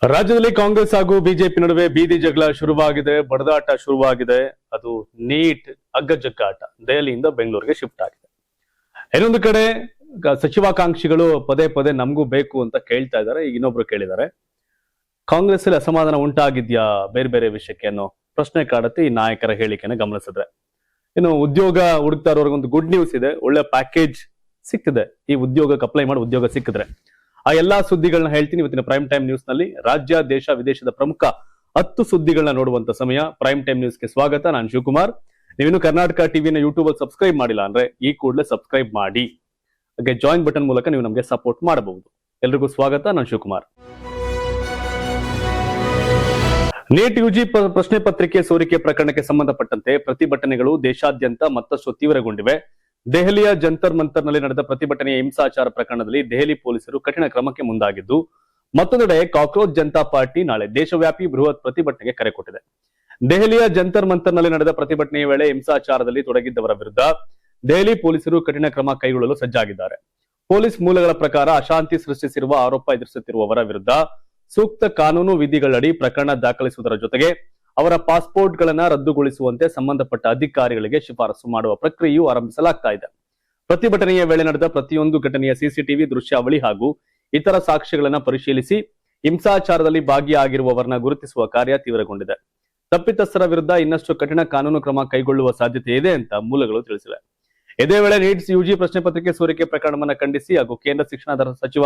ರಾಜ್ಯದಲ್ಲಿ ಕಾಂಗ್ರೆಸ್ ಹಾಗೂ ಬಿಜೆಪಿ ನಡುವೆ ಬೀದಿ ಜಗಳ ಶುರುವಾಗಿದೆ, ಬಡದಾಟ ಶುರುವಾಗಿದೆ. ಅದು ನೀಟ್ ಅಗ್ಗಜಗ್ಗಾಟ ದೆಹಲಿಯಿಂದ ಬೆಂಗಳೂರಿಗೆ ಶಿಫ್ಟ್ ಆಗಿದೆ. ಇನ್ನೊಂದು ಕಡೆ ಸಚಿವಾಕಾಂಕ್ಷಿಗಳು ಪದೇ ಪದೇ ನಮಗೂ ಬೇಕು ಅಂತ ಕೇಳ್ತಾ ಇದ್ದಾರೆ. ಈಗ ಇನ್ನೊಬ್ರು ಕೇಳಿದ್ದಾರೆ, ಕಾಂಗ್ರೆಸ್ ಅಲ್ಲಿ ಅಸಮಾಧಾನ ಉಂಟಾಗಿದ್ಯಾ ಬೇರೆ ಬೇರೆ ವಿಷಯಕ್ಕೆ ಅನ್ನೋ ಪ್ರಶ್ನೆ ಕಾಡುತ್ತೆ ಈ ನಾಯಕರ ಹೇಳಿಕೆನ ಗಮನಿಸಿದ್ರೆ. ಇನ್ನು ಉದ್ಯೋಗ ಹುಡುಕ್ತಾ ಇರೋರ್ಗೊಂದು ಗುಡ್ ನ್ಯೂಸ್ ಇದೆ, ಒಳ್ಳೆ ಪ್ಯಾಕೇಜ್ ಸಿಕ್ತಿದೆ. ಈ ಉದ್ಯೋಗಕ್ಕೆ ಅಪ್ಲೈ ಮಾಡಿ ಉದ್ಯೋಗ ಸಿಕ್ಕಿದ್ರೆ ಆ ಎಲ್ಲಾ ಸುದ್ದಿಗಳನ್ನ ಹೇಳ್ತೀನಿ ಇವತ್ತಿನ ಪ್ರೈಮ್ ಟೈಮ್ ನ್ಯೂಸ್ ನಲ್ಲಿ. ರಾಜ್ಯ, ದೇಶ, ವಿದೇಶದ ಪ್ರಮುಖ 10 ಸುದ್ದಿಗಳನ್ನ ನೋಡುವಂತ ಸಮಯ. ಪ್ರೈಮ್ ಟೈಮ್ ನ್ಯೂಸ್ಗೆ ಸ್ವಾಗತ. ನಾನು ಶಿವಕುಮಾರ್. ನೀವಿನ್ನು ಕರ್ನಾಟಕ ಟಿವಿನ ಯೂಟ್ಯೂಬ್ ಅಲ್ಲಿ ಸಬ್ಸ್ಕ್ರೈಬ್ ಮಾಡಿಲ್ಲ ಅಂದ್ರೆ ಈ ಕೂಡಲೇ ಸಬ್ಸ್ಕ್ರೈಬ್ ಮಾಡಿ. ಹಾಗೆ ಜಾಯಿನ್ ಬಟನ್ ಮೂಲಕ ನೀವು ನಮಗೆ ಸಪೋರ್ಟ್ ಮಾಡಬಹುದು. ಎಲ್ರಿಗೂ ಸ್ವಾಗತ. ನಾನು ಶಿವಕುಮಾರ್. ನೀಟ್ ಯುಜಿ ಪ್ರಶ್ನೆ ಪತ್ರಿಕೆ ಸೋರಿಕೆ ಪ್ರಕರಣಕ್ಕೆ ಸಂಬಂಧಪಟ್ಟಂತೆ ಪ್ರತಿಭಟನೆಗಳು ದೇಶಾದ್ಯಂತ ಮತ್ತಷ್ಟು ತೀವ್ರಗೊಂಡಿವೆ. ದೆಹಲಿಯ ಜಂತರ್ ಮಂತರ್ ನಲ್ಲಿ ನಡೆದ ಪ್ರತಿಭಟನೆಯ ಹಿಂಸಾಚಾರ ಪ್ರಕರಣದಲ್ಲಿ ದೆಹಲಿ ಪೊಲೀಸರು ಕಠಿಣ ಕ್ರಮಕ್ಕೆ ಮುಂದಾಗಿದ್ದು, ಮತ್ತೊಂದೆಡೆ ಕಾಕ್ರೋಚ್ ಜನತಾ ಪಾರ್ಟಿ ನಾಳೆ ದೇಶವ್ಯಾಪಿ ಬೃಹತ್ ಪ್ರತಿಭಟನೆಗೆ ಕರೆ ಕೊಟ್ಟಿದೆ. ದೆಹಲಿಯ ಜಂತರ್ ಮಂತರ್ ನಲ್ಲಿ ನಡೆದ ಪ್ರತಿಭಟನೆಯ ವೇಳೆ ಹಿಂಸಾಚಾರದಲ್ಲಿ ತೊಡಗಿದ್ದವರ ವಿರುದ್ಧ ದೆಹಲಿ ಪೊಲೀಸರು ಕಠಿಣ ಕ್ರಮ ಕೈಗೊಳ್ಳಲು ಸಜ್ಜಾಗಿದ್ದಾರೆ. ಪೊಲೀಸ್ ಮೂಲಗಳ ಪ್ರಕಾರ ಅಶಾಂತಿ ಸೃಷ್ಟಿಸಿರುವ ಆರೋಪ ಎದುರಿಸುತ್ತಿರುವವರ ವಿರುದ್ಧ ಸೂಕ್ತ ಕಾನೂನು ವಿಧಿಗಳಡಿ ಪ್ರಕರಣ ದಾಖಲಿಸುವುದರ ಜೊತೆಗೆ ಅವರ ಪಾಸ್ಪೋರ್ಟ್ ಗಳನ್ನ ರದ್ದುಗೊಳಿಸುವಂತೆ ಸಂಬಂಧಪಟ್ಟ ಅಧಿಕಾರಿಗಳಿಗೆ ಶಿಫಾರಸು ಮಾಡುವ ಪ್ರಕ್ರಿಯೆಯು ಆರಂಭಿಸಲಾಗ್ತಾ ಇದೆ. ಪ್ರತಿಭಟನೆಯ ವೇಳೆ ನಡೆದ ಪ್ರತಿಯೊಂದು ಘಟನೆಯ ಸಿಸಿಟಿವಿ ದೃಶ್ಯಾವಳಿ ಹಾಗೂ ಇತರ ಸಾಕ್ಷ್ಯಗಳನ್ನ ಪರಿಶೀಲಿಸಿ ಹಿಂಸಾಚಾರದಲ್ಲಿ ಭಾಗಿಯಾಗಿರುವವರನ್ನ ಗುರುತಿಸುವ ಕಾರ್ಯ ತೀವ್ರಗೊಂಡಿದೆ. ತಪ್ಪಿತಸ್ಥರ ವಿರುದ್ಧ ಇನ್ನಷ್ಟು ಕಠಿಣ ಕಾನೂನು ಕ್ರಮ ಕೈಗೊಳ್ಳುವ ಸಾಧ್ಯತೆ ಇದೆ ಅಂತ ಮೂಲಗಳು ತಿಳಿಸಿವೆ. ಇದೇ ವೇಳೆ ನೀಟ್ ಯುಜಿ ಪ್ರಶ್ನೆ ಪತ್ರಿಕೆ ಸೋರಿಕೆ ಪ್ರಕರಣವನ್ನು ಖಂಡಿಸಿ ಹಾಗೂ ಕೇಂದ್ರ ಶಿಕ್ಷಣ ಸಚಿವ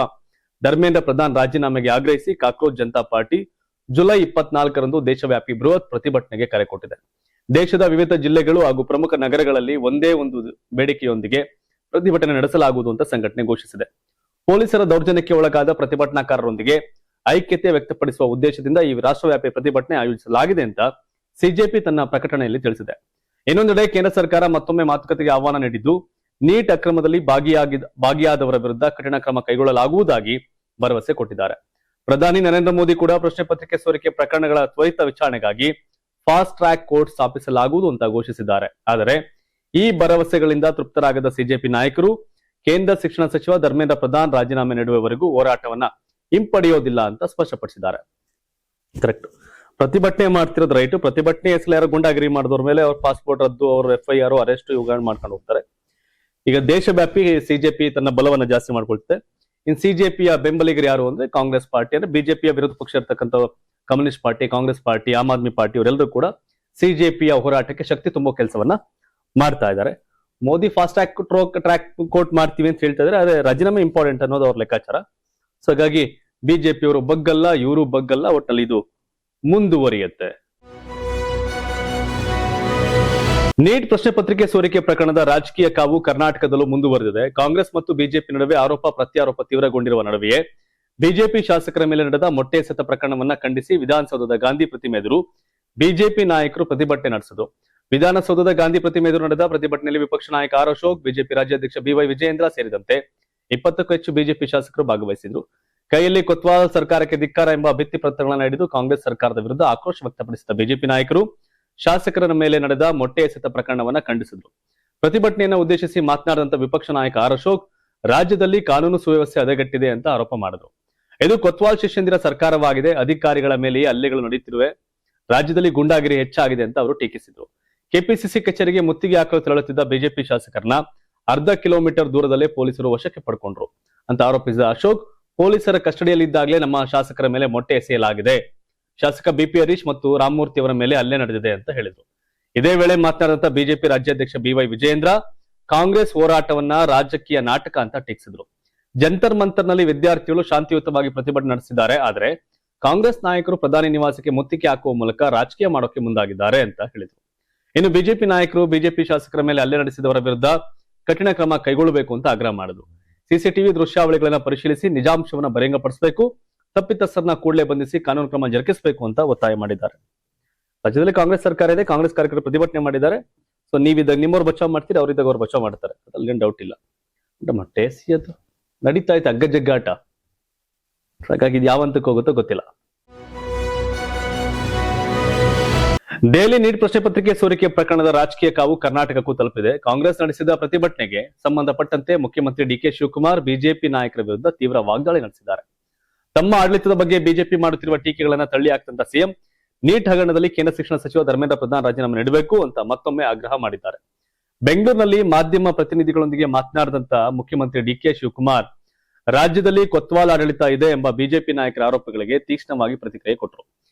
ಧರ್ಮೇಂದ್ರ ಪ್ರಧಾನ್ ರಾಜೀನಾಮೆಗೆ ಆಗ್ರಹಿಸಿ ಕಾಕ್ರೋಚ್ ಜನತಾ ಪಾರ್ಟಿ ಜುಲೈ 24ರಂದು ದೇಶವ್ಯಾಪಿ ಬೃಹತ್ ಪ್ರತಿಭಟನೆಗೆ ಕರೆ ಕೊಟ್ಟಿದೆ. ದೇಶದ ವಿವಿಧ ಜಿಲ್ಲೆಗಳು ಹಾಗೂ ಪ್ರಮುಖ ನಗರಗಳಲ್ಲಿ ಒಂದೇ ಒಂದು ಬೇಡಿಕೆಯೊಂದಿಗೆ ಪ್ರತಿಭಟನೆ ನಡೆಸಲಾಗುವುದು ಅಂತ ಸಂಘಟನೆ ಘೋಷಿಸಿದೆ. ಪೊಲೀಸರ ದೌರ್ಜನ್ಯಕ್ಕೆ ಒಳಗಾದ ಪ್ರತಿಭಟನಾಕಾರರೊಂದಿಗೆ ಐಕ್ಯತೆ ವ್ಯಕ್ತಪಡಿಸುವ ಉದ್ದೇಶದಿಂದ ಈ ರಾಷ್ಟ್ರವ್ಯಾಪಿ ಪ್ರತಿಭಟನೆ ಆಯೋಜಿಸಲಾಗಿದೆ ಅಂತ ಸಿಜೆಪಿ ತನ್ನ ಪ್ರಕಟಣೆಯಲ್ಲಿ ತಿಳಿಸಿದೆ. ಇನ್ನೊಂದೆಡೆ ಕೇಂದ್ರ ಸರ್ಕಾರ ಮತ್ತೊಮ್ಮೆ ಮಾತುಕತೆಗೆ ಆಹ್ವಾನ ನೀಡಿದ್ದು, ನೀಟ್ ಅಕ್ರಮದಲ್ಲಿ ಭಾಗಿಯಾದವರ ವಿರುದ್ಧ ಕಠಿಣ ಕ್ರಮ ಕೈಗೊಳ್ಳಲಾಗುವುದಾಗಿ ಭರವಸೆ ಕೊಟ್ಟಿದ್ದಾರೆ. ಪ್ರಧಾನಿ ನರೇಂದ್ರ ಮೋದಿ ಕೂಡ ಪ್ರಶ್ನೆ ಪತ್ರಿಕೆ ಸೋರಿಕೆ ಪ್ರಕರಣಗಳ ತ್ವರಿತ ವಿಚಾರಣೆಗಾಗಿ ಫಾಸ್ಟ್ ಟ್ರ್ಯಾಕ್ ಕೋರ್ಟ್ ಸ್ಥಾಪಿಸಲಾಗುವುದು ಅಂತ ಘೋಷಿಸಿದ್ದಾರೆ. ಆದರೆ ಈ ಭರವಸೆಗಳಿಂದ ತೃಪ್ತರಾಗದ ಸಿಜೆಪಿ ನಾಯಕರು ಕೇಂದ್ರ ಶಿಕ್ಷಣ ಸಚಿವ ಧರ್ಮೇಂದ್ರ ಪ್ರಧಾನ್ ರಾಜೀನಾಮೆ ನೀಡುವವರೆಗೂ ಹೋರಾಟವನ್ನ ಹಿಂಪಡೆಯೋದಿಲ್ಲ ಅಂತ ಸ್ಪಷ್ಟಪಡಿಸಿದ್ದಾರೆ. ಕರೆಕ್ಟ್, ಪ್ರತಿಭಟನೆ ಮಾಡ್ತಿರೋದು ರೈಟ್. ಪ್ರತಿಭಟನೆ ಹೆಸರು ಯಾರೋ ಗುಂಡಾಗಿರಿ ಮಾಡಿದವ್ರ ಮೇಲೆ ಅವ್ರ ಪಾಸ್ಪೋರ್ಟ್ ರದ್ದು, ಅವ್ರ FIR ಅರೆಸ್ಟ್ ಇವುಗಳನ್ನ ಮಾಡ್ಕೊಂಡು ಹೋಗ್ತಾರೆ. ಈಗ ದೇಶವ್ಯಾಪಿ ಸಿಜೆಪಿ ತನ್ನ ಬಲವನ್ನ ಜಾಸ್ತಿ ಮಾಡ್ಕೊಳ್ತದೆ. ಇನ್ ಸಿಜೆಪಿಯ ಬೆಂಬಲಿಗರು ಯಾರು ಅಂದ್ರೆ ಕಾಂಗ್ರೆಸ್ ಪಾರ್ಟಿ, ಅಂದ್ರೆ ಬಿಜೆಪಿಯ ವಿರೋಧ ಪಕ್ಷ ಇರ್ತಕ್ಕಂಥ communist party, Congress party, Aam Aadmi party ಇವರೆಲ್ಲರೂ ಕೂಡ ಸಿಜೆಪಿಯ ಹೋರಾಟಕ್ಕೆ ಶಕ್ತಿ ತುಂಬೋ ಕೆಲಸವನ್ನ ಮಾಡ್ತಾ ಇದ್ದಾರೆ. ಮೋದಿ ಫಾಸ್ಟ್ ಟ್ರ್ಯಾಕ್ ಕೋರ್ಟ್ ಮಾಡ್ತೀವಿ ಅಂತ ಹೇಳ್ತಾ ಇದ್ದಾರೆ. ಅದೇ ರಾಜೀನಾಮೆ ಇಂಪಾರ್ಟೆಂಟ್ ಅನ್ನೋದು ಅವ್ರ ಲೆಕ್ಕಾಚಾರ. ಸೊ ಹಾಗಾಗಿ ಬಿಜೆಪಿ ಅವರು ಬಗ್ಗಲ್ಲ, ಇವರು ಬಗ್ಗಲ್ಲ, ಒಟ್ಟಲ್ಲಿ ಇದು ಮುಂದುವರಿಯುತ್ತೆ. ನೀಟ್ ಪ್ರಶ್ನೆ ಪತ್ರಿಕೆ ಸೋರಿಕೆ ಪ್ರಕರಣದ ರಾಜಕೀಯ ಕಾವು ಕರ್ನಾಟಕದಲ್ಲೂ ಮುಂದುವರೆದಿದೆ. ಕಾಂಗ್ರೆಸ್ ಮತ್ತು ಬಿಜೆಪಿ ನಡುವೆ ಆರೋಪ ಪ್ರತ್ಯಾರೋಪ ತೀವ್ರಗೊಂಡಿರುವ ನಡುವೆಯೇ ಬಿಜೆಪಿ ಶಾಸಕರ ಮೇಲೆ ನಡೆದ ಮೊಟ್ಟೆ ಎಸೆತ ಪ್ರಕರಣವನ್ನ ಖಂಡಿಸಿ ವಿಧಾನಸೌಧದ ಗಾಂಧಿ ಪ್ರತಿಮೆ ಎದುರು ಬಿಜೆಪಿ ನಾಯಕರು ಪ್ರತಿಭಟನೆ ನಡೆಸಿದರು. ವಿಧಾನಸೌಧದ ಗಾಂಧಿ ಪ್ರತಿಮೆ ಎದುರು ನಡೆದ ಪ್ರತಿಭಟನೆಯಲ್ಲಿ ವಿಪಕ್ಷ ನಾಯಕ ಆರ್ ಅಶೋಕ್, ಬಿಜೆಪಿ ರಾಜ್ಯಾಧ್ಯಕ್ಷ BY ವಿಜಯೇಂದ್ರ ಸೇರಿದಂತೆ 20ಕ್ಕೂ ಹೆಚ್ಚು ಬಿಜೆಪಿ ಶಾಸಕರು ಭಾಗವಹಿಸಿದ್ರು. ಕೈಯಲ್ಲಿ ಕೊತ್ವಾಲ್ ಸರ್ಕಾರಕ್ಕೆ ಧಿಕ್ಕಾರ ಎಂಬ ಭಿತ್ತಿ ಪತ್ರಗಳನ್ನು ಹಿಡಿದು ಕಾಂಗ್ರೆಸ್ ಸರ್ಕಾರದ ವಿರುದ್ಧ ಆಕ್ರೋಶ ವ್ಯಕ್ತಪಡಿಸಿದ ಬಿಜೆಪಿ ನಾಯಕರು ಶಾಸಕರ ಮೇಲೆ ನಡೆದ ಮೊಟ್ಟೆ ಎಸೆತ ಪ್ರಕರಣವನ್ನ ಖಂಡಿಸಿದ್ರು. ಪ್ರತಿಭಟನೆಯನ್ನು ಉದ್ದೇಶಿಸಿ ಮಾತನಾಡಿದಂತ ವಿಪಕ್ಷ ನಾಯಕ ಆರ್ ಅಶೋಕ್ ರಾಜ್ಯದಲ್ಲಿ ಕಾನೂನು ಸುವ್ಯವಸ್ಥೆ ಹದಗೆಟ್ಟಿದೆ ಅಂತ ಆರೋಪ ಮಾಡಿದ್ರು. ಇದು ಕೊತ್ವಾಲ್ ಶಿಷ್ಯಂದಿರ ಸರ್ಕಾರವಾಗಿದೆ, ಅಧಿಕಾರಿಗಳ ಮೇಲೆಯೇ ಹಲ್ಲೆಗಳು ನಡೆಯುತ್ತಿರುವೆ, ರಾಜ್ಯದಲ್ಲಿ ಗುಂಡಾಗಿರಿ ಹೆಚ್ಚಾಗಿದೆ ಅಂತ ಅವರು ಟೀಕಿಸಿದ್ರು. ಕೆಪಿಸಿಸಿ ಕಚೇರಿಗೆ ಮುತ್ತಿಗೆ ಹಾಕಲು ತೆರಳುತ್ತಿದ್ದ ಬಿಜೆಪಿ ಶಾಸಕರನ್ನ ಅರ್ಧ ಕಿಲೋಮೀಟರ್ ದೂರದಲ್ಲೇ ಪೊಲೀಸರು ವಶಕ್ಕೆ ಪಡ್ಕೊಂಡ್ರು ಅಂತ ಆರೋಪಿಸಿದ ಅಶೋಕ್, ಪೊಲೀಸರ ಕಸ್ಟಡಿಯಲ್ಲಿದ್ದಾಗಲೇ ನಮ್ಮ ಶಾಸಕರ ಮೇಲೆ ಮೊಟ್ಟೆ ಎಸೆಯಲಾಗಿದೆ, ಶಾಸಕ BP ಹರೀಶ್ ಮತ್ತು ರಾಮಮೂರ್ತಿ ಅವರ ಮೇಲೆ ಹಲ್ಲೆ ನಡೆದಿದೆ ಅಂತ ಹೇಳಿದ್ರು. ಇದೇ ವೇಳೆ ಮಾತನಾಡಿದಂತ ಬಿಜೆಪಿ ರಾಜ್ಯಾಧ್ಯಕ್ಷ BY ವಿಜಯೇಂದ್ರ ಕಾಂಗ್ರೆಸ್ ಹೋರಾಟವನ್ನ ರಾಜಕೀಯ ನಾಟಕ ಅಂತ ಟೀಕಿಸಿದ್ರು. ಜಂತರ್ ಮಂತರ್ ನಲ್ಲಿ ವಿದ್ಯಾರ್ಥಿಗಳು ಶಾಂತಿಯುತವಾಗಿ ಪ್ರತಿಭಟನೆ ನಡೆಸಿದ್ದಾರೆ, ಆದರೆ ಕಾಂಗ್ರೆಸ್ ನಾಯಕರು ಪ್ರಧಾನಿ ನಿವಾಸಕ್ಕೆ ಮುತ್ತಿಗೆ ಹಾಕುವ ಮೂಲಕ ರಾಜಕೀಯ ಮಾಡೋಕೆ ಮುಂದಾಗಿದ್ದಾರೆ ಅಂತ ಹೇಳಿದ್ರು. ಇನ್ನು ಬಿಜೆಪಿ ನಾಯಕರು ಬಿಜೆಪಿ ಶಾಸಕರ ಮೇಲೆ ಹಲ್ಲೆ ನಡೆಸಿದವರ ವಿರುದ್ಧ ಕಠಿಣ ಕ್ರಮ ಕೈಗೊಳ್ಳಬೇಕು ಅಂತ ಆಗ್ರಹ ಮಾಡಿದ್ರು. ಸಿಸಿಟಿವಿ ದೃಶ್ಯಾವಳಿಗಳನ್ನ ಪರಿಶೀಲಿಸಿ ನಿಜಾಂಶವನ್ನ ಬಹಿರಂಗಪಡಿಸಬೇಕು, ತಪ್ಪಿತಸ್ಥರನ್ನ ಕೂಡಲೇ ಬಂಧಿಸಿ ಕಾನೂನು ಕ್ರಮ ಜರುಗಿಸಬೇಕು ಅಂತ ಒತ್ತಾಯ ಮಾಡಿದ್ದಾರೆ. ರಾಜ್ಯದಲ್ಲಿ ಕಾಂಗ್ರೆಸ್ ಸರ್ಕಾರ ಇದೆ, ಕಾಂಗ್ರೆಸ್ ಕಾರ್ಯಕರ್ತರು ಪ್ರತಿಭಟನೆ ಮಾಡಿದ್ದಾರೆ. ಸೊ ನೀವಿದ್ದಾಗ ನಿಮ್ಮವ್ರು ಬಚಾವ್ ಮಾಡ್ತೀರಿ, ಅವ್ರಿದ್ದಾಗ ಅವ್ರು ಬಚಾವ್ ಮಾಡ್ತಾರೆ, ಅದ್ರಲ್ಲಿ ಡೌಟ್ ಇಲ್ಲ. ಮೊಟ್ಟೆ ಎಸೆಯೋದು ನಡೀತಾ ಇತ್ತು ಅಗ್ಗಜಗ್ಗಾಟ. ಹಾಗಾಗಿ ಇದು ಯಾವಂತಕ್ಕೆ ಹೋಗುತ್ತೋ ಗೊತ್ತಿಲ್ಲ. ದೆಹಲಿ ನೀಟ್ ಪ್ರಶ್ನೆ ಪತ್ರಿಕೆ ಸೋರಿಕೆ ಪ್ರಕರಣದ ರಾಜಕೀಯ ಕಾವು ಕರ್ನಾಟಕಕ್ಕೂ ತಲುಪಿದೆ. ಕಾಂಗ್ರೆಸ್ ನಡೆಸಿದ ಪ್ರತಿಭಟನೆಗೆ ಸಂಬಂಧಪಟ್ಟಂತೆ ಮುಖ್ಯಮಂತ್ರಿ DK ಶಿವಕುಮಾರ್ ಬಿಜೆಪಿ ನಾಯಕರ ವಿರುದ್ಧ ತೀವ್ರ ವಾಗ್ದಾಳಿ ನಡೆಸಿದ್ದಾರೆ. ತಮ್ಮ ಆಡಳಿತದ ಬಗ್ಗೆ ಬಿಜೆಪಿ ಮಾಡುತ್ತಿರುವ ಟೀಕೆಗಳನ್ನ ತಳ್ಳಿ ಹಾಕ್ತಂತ ಸಿಎಂ ನೀಟ್ ಹಗರಣದಲ್ಲಿ ಕೇಂದ್ರ ಶಿಕ್ಷಣ ಸಚಿವ ಧರ್ಮೇಂದ್ರ ಪ್ರಧಾನ್ ರಾಜೀನಾಮೆ ನೀಡಬೇಕು ಅಂತ ಮತ್ತೊಮ್ಮೆ ಆಗ್ರಹ ಮಾಡಿದ್ದಾರೆ. ಬೆಂಗಳೂರಿನಲ್ಲಿ ಮಾಧ್ಯಮ ಪ್ರತಿನಿಧಿಗಳೊಂದಿಗೆ ಮಾತನಾಡಿದಂತ ಮುಖ್ಯಮಂತ್ರಿ ಡಿಕೆ ಶಿವಕುಮಾರ್ ರಾಜ್ಯದಲ್ಲಿ ಕೊತ್ವಾಲ್ ಆಡಳಿತ ಇದೆ ಎಂಬ ಬಿಜೆಪಿ ನಾಯಕರ ಆರೋಪಗಳಿಗೆ ತೀಕ್ಷ್ಣವಾಗಿ ಪ್ರತಿಕ್ರಿಯೆ ಕೊಟ್ಟರು.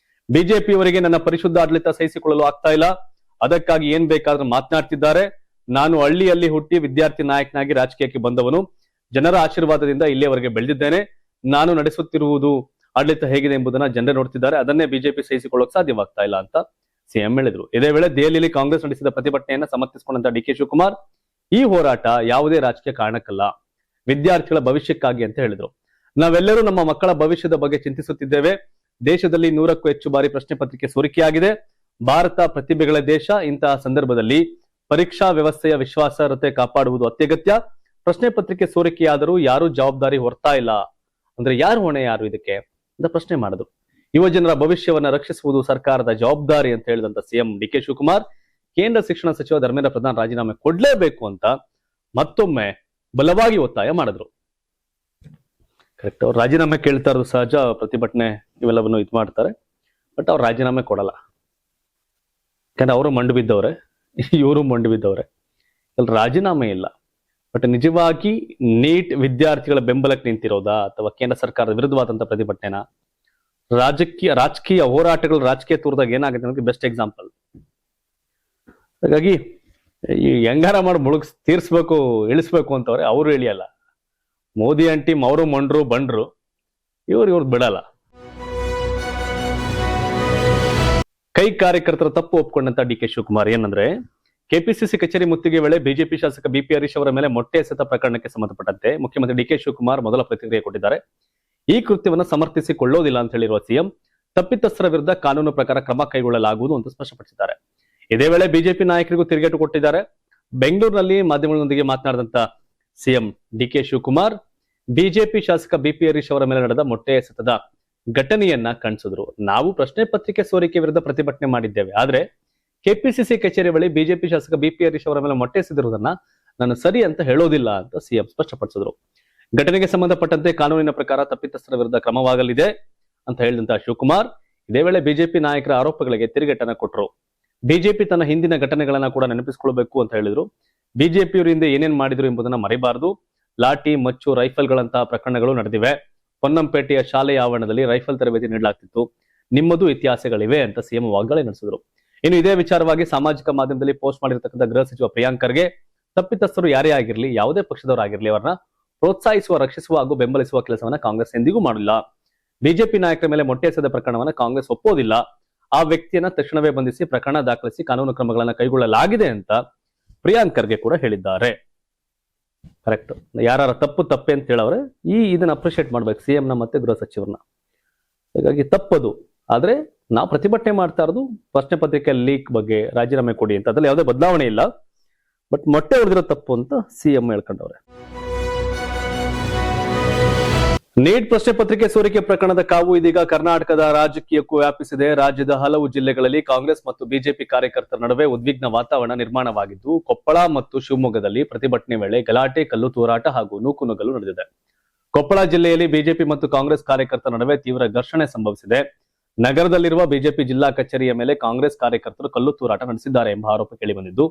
ಬಿಜೆಪಿಯವರಿಗೆ ನನ್ನ ಪರಿಶುದ್ಧ ಆಡಳಿತ ಸಹಿಸಿಕೊಳ್ಳಲು ಆಗ್ತಾ ಇಲ್ಲ, ಅದಕ್ಕಾಗಿ ಏನ್ ಬೇಕಾದ್ರೂ ಮಾತನಾಡ್ತಿದ್ದಾರೆ. ನಾನು ಹಳ್ಳಿಯಲ್ಲಿ ಹುಟ್ಟಿ ವಿದ್ಯಾರ್ಥಿ ನಾಯಕನಾಗಿ ರಾಜಕೀಯಕ್ಕೆ ಬಂದವನು, ಜನರ ಆಶೀರ್ವಾದದಿಂದ ಇಲ್ಲಿಯವರೆಗೆ ಬೆಳೆದಿದ್ದೇನೆ. ನಾನು ನಡೆಸುತ್ತಿರುವುದು ಆಡಳಿತ ಹೇಗಿದೆ ಎಂಬುದನ್ನ ಜನರೇ ನೋಡ್ತಿದ್ದಾರೆ, ಅದನ್ನೇ ಬಿಜೆಪಿ ಸಹಿಸಿಕೊಳ್ಳೋಕೆ ಸಾಧ್ಯವಾಗ್ತಾ ಇಲ್ಲ ಅಂತ ಸಿಎಂ ಹೇಳಿದ್ರು. ಇದೇ ವೇಳೆ ದೆಹಲಿಯಲ್ಲಿ ಕಾಂಗ್ರೆಸ್ ನಡೆಸಿದ ಪ್ರತಿಭಟನೆಯನ್ನ ಸಮರ್ಥಿಸಿಕೊಂಡಂತ ಡಿಕೆ ಶಿವಕುಮಾರ್ ಈ ಹೋರಾಟ ಯಾವುದೇ ರಾಜಕೀಯ ಕಾರಣಕ್ಕಲ್ಲ, ವಿದ್ಯಾರ್ಥಿಗಳ ಭವಿಷ್ಯಕ್ಕಾಗಿ ಅಂತ ಹೇಳಿದ್ರು. ನಾವೆಲ್ಲರೂ ನಮ್ಮ ಮಕ್ಕಳ ಭವಿಷ್ಯದ ಬಗ್ಗೆ ಚಿಂತಿಸುತ್ತಿದ್ದೇವೆ. ದೇಶದಲ್ಲಿ 100ಕ್ಕೂ ಹೆಚ್ಚು ಬಾರಿ ಪ್ರಶ್ನೆ ಪತ್ರಿಕೆ ಸೋರಿಕೆಯಾಗಿದೆ. ಭಾರತ ಪ್ರತಿಭೆಗಳ ದೇಶ. ಇಂತಹ ಸಂದರ್ಭದಲ್ಲಿ ಪರೀಕ್ಷಾ ವ್ಯವಸ್ಥೆಯ ವಿಶ್ವಾಸಾರ್ಹತೆ ಕಾಪಾಡುವುದು ಅತ್ಯಗತ್ಯ. ಪ್ರಶ್ನೆ ಪತ್ರಿಕೆ ಸೋರಿಕೆಯಾದರೂ ಯಾರು ಜವಾಬ್ದಾರಿ ಹೊರ್ತಾ ಇಲ್ಲ ಅಂದ್ರೆ ಯಾರು ಹೊಣೆ, ಯಾರು ಇದಕ್ಕೆ ಅಂತ ಪ್ರಶ್ನೆ ಮಾಡಿದ್ರು. ಯುವ ಜನರ ಭವಿಷ್ಯವನ್ನ ರಕ್ಷಿಸುವುದು ಸರ್ಕಾರದ ಜವಾಬ್ದಾರಿ ಅಂತ ಹೇಳಿದಂತ ಸಿಎಂ ಡಿಕೆ ಶಿವಕುಮಾರ್ ಕೇಂದ್ರ ಶಿಕ್ಷಣ ಸಚಿವ ಧರ್ಮೇಂದ್ರ ಪ್ರಧಾನ್ ರಾಜೀನಾಮೆ ಕೊಡ್ಲೇಬೇಕು ಅಂತ ಮತ್ತೊಮ್ಮೆ ಬಲವಾಗಿ ಒತ್ತಾಯ ಮಾಡಿದ್ರು. ಕರೆಕ್ಟ್, ಅವ್ರು ರಾಜೀನಾಮೆ ಕೇಳ್ತಾ ಇರೋದು ಸಹಜ, ಪ್ರತಿಭಟನೆ ಇವೆಲ್ಲವನ್ನು ಇದು ಮಾಡ್ತಾರೆ. ಬಟ್ ಅವ್ರು ರಾಜೀನಾಮೆ ಕೊಡಲ್ಲ, ಯಾಕಂದ್ರೆ ಅವರು ಮಂಡು ಬಿದ್ದವ್ರೆ, ಇವರು ಮಂಡು ಬಿದ್ದವ್ರೆ. ಅಲ್ಲಿ ರಾಜೀನಾಮೆ ಇಲ್ಲ. ಬಟ್ ನಿಜವಾಗಿ ನೀಟ್ ವಿದ್ಯಾರ್ಥಿಗಳ ಬೆಂಬಲಕ್ಕೆ ನಿಂತಿರೋದಾ ಅಥವಾ ಕೇಂದ್ರ ಸರ್ಕಾರದ ವಿರುದ್ಧವಾದಂತಹ ಪ್ರತಿಭಟನೆನ, ರಾಜಕೀಯ ಹೋರಾಟಗಳು ರಾಜಕೀಯ ತೋರಿದಾಗ ಏನಾಗುತ್ತೆ ಅನ್ನೋದಕ್ಕೆ ಬೆಸ್ಟ್ ಎಕ್ಸಾಂಪಲ್. ಹಾಗಾಗಿ ಈ ಹೆಂಗಾರ ಮಾಡಿ ತೀರ್ಸ್ಬೇಕು, ಇಳಿಸ್ಬೇಕು ಅಂತವ್ರೆ, ಅವರು ಇಳಿಯಲ್ಲ. ಮೋದಿ ಅಂಡ್ ಟೀಮ್ ಅವರು ಮಂಡ್ರು ಬಂಡ್ರು, ಇವ್ರು ಬಿಡಲ್ಲ. ಕೈ ಕಾರ್ಯಕರ್ತರ ತಪ್ಪು ಒಪ್ಕೊಂಡಂತ ಡಿಕೆ ಶಿವಕುಮಾರ್ ಏನಂದ್ರೆ, ಕೆಪಿಸಿಸಿ ಕಚೇರಿ ಮುತ್ತಿಗೆ ವೇಳೆ ಬಿಜೆಪಿ ಶಾಸಕ ಬಿಪಿ ಹರೀಶ್ ಅವರ ಮೇಲೆ ಮೊಟ್ಟೆ ಎಸೆತ ಪ್ರಕರಣಕ್ಕೆ ಸಂಬಂಧಪಟ್ಟಂತೆ ಮುಖ್ಯಮಂತ್ರಿ ಡಿಕೆ ಶಿವಕುಮಾರ್ ಮೊದಲ ಪ್ರತಿಕ್ರಿಯೆ ಕೊಟ್ಟಿದ್ದಾರೆ. ಈ ಕೃತ್ಯವನ್ನು ಸಮರ್ಥಿಸಿಕೊಳ್ಳೋದಿಲ್ಲ ಅಂತ ಹೇಳಿರುವ ಸಿಎಂ ತಪ್ಪಿತಸ್ಥರ ವಿರುದ್ಧ ಕಾನೂನು ಪ್ರಕಾರ ಕ್ರಮ ಕೈಗೊಳ್ಳಲಾಗುವುದು ಅಂತ ಸ್ಪಷ್ಟಪಡಿಸಿದ್ದಾರೆ. ಇದೇ ವೇಳೆ ಬಿಜೆಪಿ ನಾಯಕರಿಗೂ ತಿರುಗೇಟು ಕೊಟ್ಟಿದ್ದಾರೆ. ಬೆಂಗಳೂರಿನಲ್ಲಿ ಮಾಧ್ಯಮಗಳೊಂದಿಗೆ ಮಾತನಾಡಿದಂತ ಸಿಎಂ ಡಿಕೆ ಶಿವಕುಮಾರ್ ಬಿಜೆಪಿ ಶಾಸಕ ಬಿಪಿ ಹರೀಶ್ ಅವರ ಮೇಲೆ ನಡೆದ ಮೊಟ್ಟೆ ಎಸೆತದ ಘಟನೆಯನ್ನ ಕಣ್ಸಿದ್ರು. ನಾವು ಪ್ರಶ್ನೆ ಪತ್ರಿಕೆ ಸೋರಿಕೆ ವಿರುದ್ಧ ಪ್ರತಿಭಟನೆ ಮಾಡಿದ್ದೇವೆ, ಆದ್ರೆ ಕೆಪಿಸಿಸಿ ಕಚೇರಿ ಬಳಿ ಬಿಜೆಪಿ ಶಾಸಕ ಬಿಪಿ ಹರೀಶ್ ಅವರ ಮೇಲೆ ಮೊಟ್ಟೆ ಎಸೆದಿರುವುದನ್ನ ನಾನು ಸರಿ ಅಂತ ಹೇಳೋದಿಲ್ಲ ಅಂತ ಸಿಎಂ ಸ್ಪಷ್ಟಪಡಿಸಿದ್ರು. ಘಟನೆಗೆ ಸಂಬಂಧಪಟ್ಟಂತೆ ಕಾನೂನಿನ ಪ್ರಕಾರ ತಪ್ಪಿತಸ್ಥರ ವಿರುದ್ಧ ಕ್ರಮವಾಗಲಿದೆ ಅಂತ ಹೇಳಿದಂತಹ ಶಿವಕುಮಾರ್ ಇದೇ ವೇಳೆ ಬಿಜೆಪಿ ನಾಯಕರ ಆರೋಪಗಳಿಗೆ ತಿರುಗೇಟನ್ನ ಕೊಟ್ಟರು. ಬಿಜೆಪಿ ತನ್ನ ಹಿಂದಿನ ಘಟನೆಗಳನ್ನ ಕೂಡ ನೆನಪಿಸಿಕೊಳ್ಬೇಕು ಅಂತ ಹೇಳಿದ್ರು. ಬಿಜೆಪಿಯವರು ಹಿಂದೆ ಏನೇನ್ ಮಾಡಿದ್ರು ಎಂಬುದನ್ನ ಮರೆಯಬಾರದು. ಲಾಠಿ, ಮಚ್ಚು, ರೈಫಲ್ಗಳಂತಹ ಪ್ರಕರಣಗಳು ನಡೆದಿವೆ. ಪೊನ್ನಂಪೇಟೆಯ ಶಾಲೆಯ ಆವರಣದಲ್ಲಿ ರೈಫಲ್ ತರಬೇತಿ ನೀಡಲಾಗ್ತಿತ್ತು. ನಿಮ್ಮದು ಇತಿಹಾಸಗಳಿವೆ ಅಂತ ಸಿಎಂ ವಾಗ್ದಾಳಿ ನಡೆಸಿದ್ರು. ಇನ್ನು ಇದೇ ವಿಚಾರವಾಗಿ ಸಾಮಾಜಿಕ ಮಾಧ್ಯಮದಲ್ಲಿ ಪೋಸ್ಟ್ ಮಾಡಿರ್ತಕ್ಕಂಥ ಗೃಹ ಸಚಿವ ಪ್ರಿಯಾಂಕ್ ಖರ್ಗೆ ತಪ್ಪಿತಸ್ಥರು ಯಾರೇ ಆಗಿರ್ಲಿ, ಯಾವುದೇ ಪಕ್ಷದವರಾಗಿರ್ಲಿ, ಅವರನ್ನ ಪ್ರೋತ್ಸಾಹಿಸುವ, ರಕ್ಷಿಸುವ ಹಾಗೂ ಬೆಂಬಲಿಸುವ ಕೆಲಸವನ್ನ ಕಾಂಗ್ರೆಸ್ ಎಂದಿಗೂ ಮಾಡಿಲ್ಲ. ಬಿಜೆಪಿ ನಾಯಕರ ಮೇಲೆ ಮೊಟ್ಟೆ ಎಸೆದ ಪ್ರಕರಣವನ್ನ ಕಾಂಗ್ರೆಸ್ ಒಪ್ಪೋದಿಲ್ಲ. ಆ ವ್ಯಕ್ತಿಯನ್ನ ತಕ್ಷಣವೇ ಬಂಧಿಸಿ ಪ್ರಕರಣ ದಾಖಲಿಸಿ ಕಾನೂನು ಕ್ರಮಗಳನ್ನ ಕೈಗೊಳ್ಳಲಾಗಿದೆ ಅಂತ ಪ್ರಿಯಾಂಕ್ ಖರ್ಗೆ ಕೂಡ ಹೇಳಿದ್ದಾರೆ. ಕರೆಕ್ಟ್, ಯಾರ ತಪ್ಪೆ ಅಂತ ಹೇಳವ್ರೆ ಇದನ್ನ ಅಪ್ರಿಶಿಯೇಟ್ ಮಾಡ್ಬೇಕು ಸಿಎಂ ನ ಮತ್ತೆ ಗೃಹ ಸಚಿವರನ್ನ. ಹಾಗಾಗಿ ತಪ್ಪದು, ಆದ್ರೆ ನಾವು ಪ್ರತಿಭಟನೆ ಮಾಡ್ತಾ ಇರೋದು ಪ್ರಶ್ನೆ ಪತ್ರಿಕೆ ಲೀಕ್ ಬಗ್ಗೆ ರಾಜೀನಾಮೆ ಕೊಡಿ ಅಂತ, ಅದ್ರಲ್ಲಿ ಯಾವುದೇ ಬದಲಾವಣೆ ಇಲ್ಲ. ಬಟ್ ಮೊಟ್ಟೆ ಹೊಡೆದಿರೋ ತಪ್ಪು ಅಂತ ಸಿಎಂ ಹೇಳ್ಕೊಂಡವ್ರೆ. ನೀಟ್ ಪ್ರಶ್ನೆ ಪತ್ರಿಕೆ ಸೋರಿಕೆ ಪ್ರಕರಣದ ಕಾವು ಇದೀಗ ಕರ್ನಾಟಕದ ರಾಜಕೀಯಕ್ಕೂ ವ್ಯಾಪಿಸಿದೆ. ರಾಜ್ಯದ ಹಲವು ಜಿಲ್ಲೆಗಳಲ್ಲಿ ಕಾಂಗ್ರೆಸ್ ಮತ್ತು ಬಿಜೆಪಿ ಕಾರ್ಯಕರ್ತರ ನಡುವೆ ಉದ್ವಿಗ್ನ ವಾತಾವರಣ ನಿರ್ಮಾಣವಾಗಿದ್ದು, ಕೊಪ್ಪಳ ಮತ್ತು ಶಿವಮೊಗ್ಗದಲ್ಲಿ ಪ್ರತಿಭಟನೆ ವೇಳೆ ಗಲಾಟೆ, ಕಲ್ಲು ತೂರಾಟ ಹಾಗೂ ನೂಕುನುಗ್ಗಲು ನಡೆದಿದೆ. ಕೊಪ್ಪಳ ಜಿಲ್ಲೆಯಲ್ಲಿ ಬಿಜೆಪಿ ಮತ್ತು ಕಾಂಗ್ರೆಸ್ ಕಾರ್ಯಕರ್ತರ ನಡುವೆ ತೀವ್ರ ಘರ್ಷಣೆ ಸಂಭವಿಸಿದೆ. ನಗರದಲ್ಲಿರುವ ಬಿಜೆಪಿ ಜಿಲ್ಲಾ ಕಚೇರಿಯ ಮೇಲೆ ಕಾಂಗ್ರೆಸ್ ಕಾರ್ಯಕರ್ತರು ಕಲ್ಲು ತೂರಾಟ ನಡೆಸಿದ್ದಾರೆ ಎಂಬ ಆರೋಪ ಕೇಳಿಬಂದಿದ್ದು,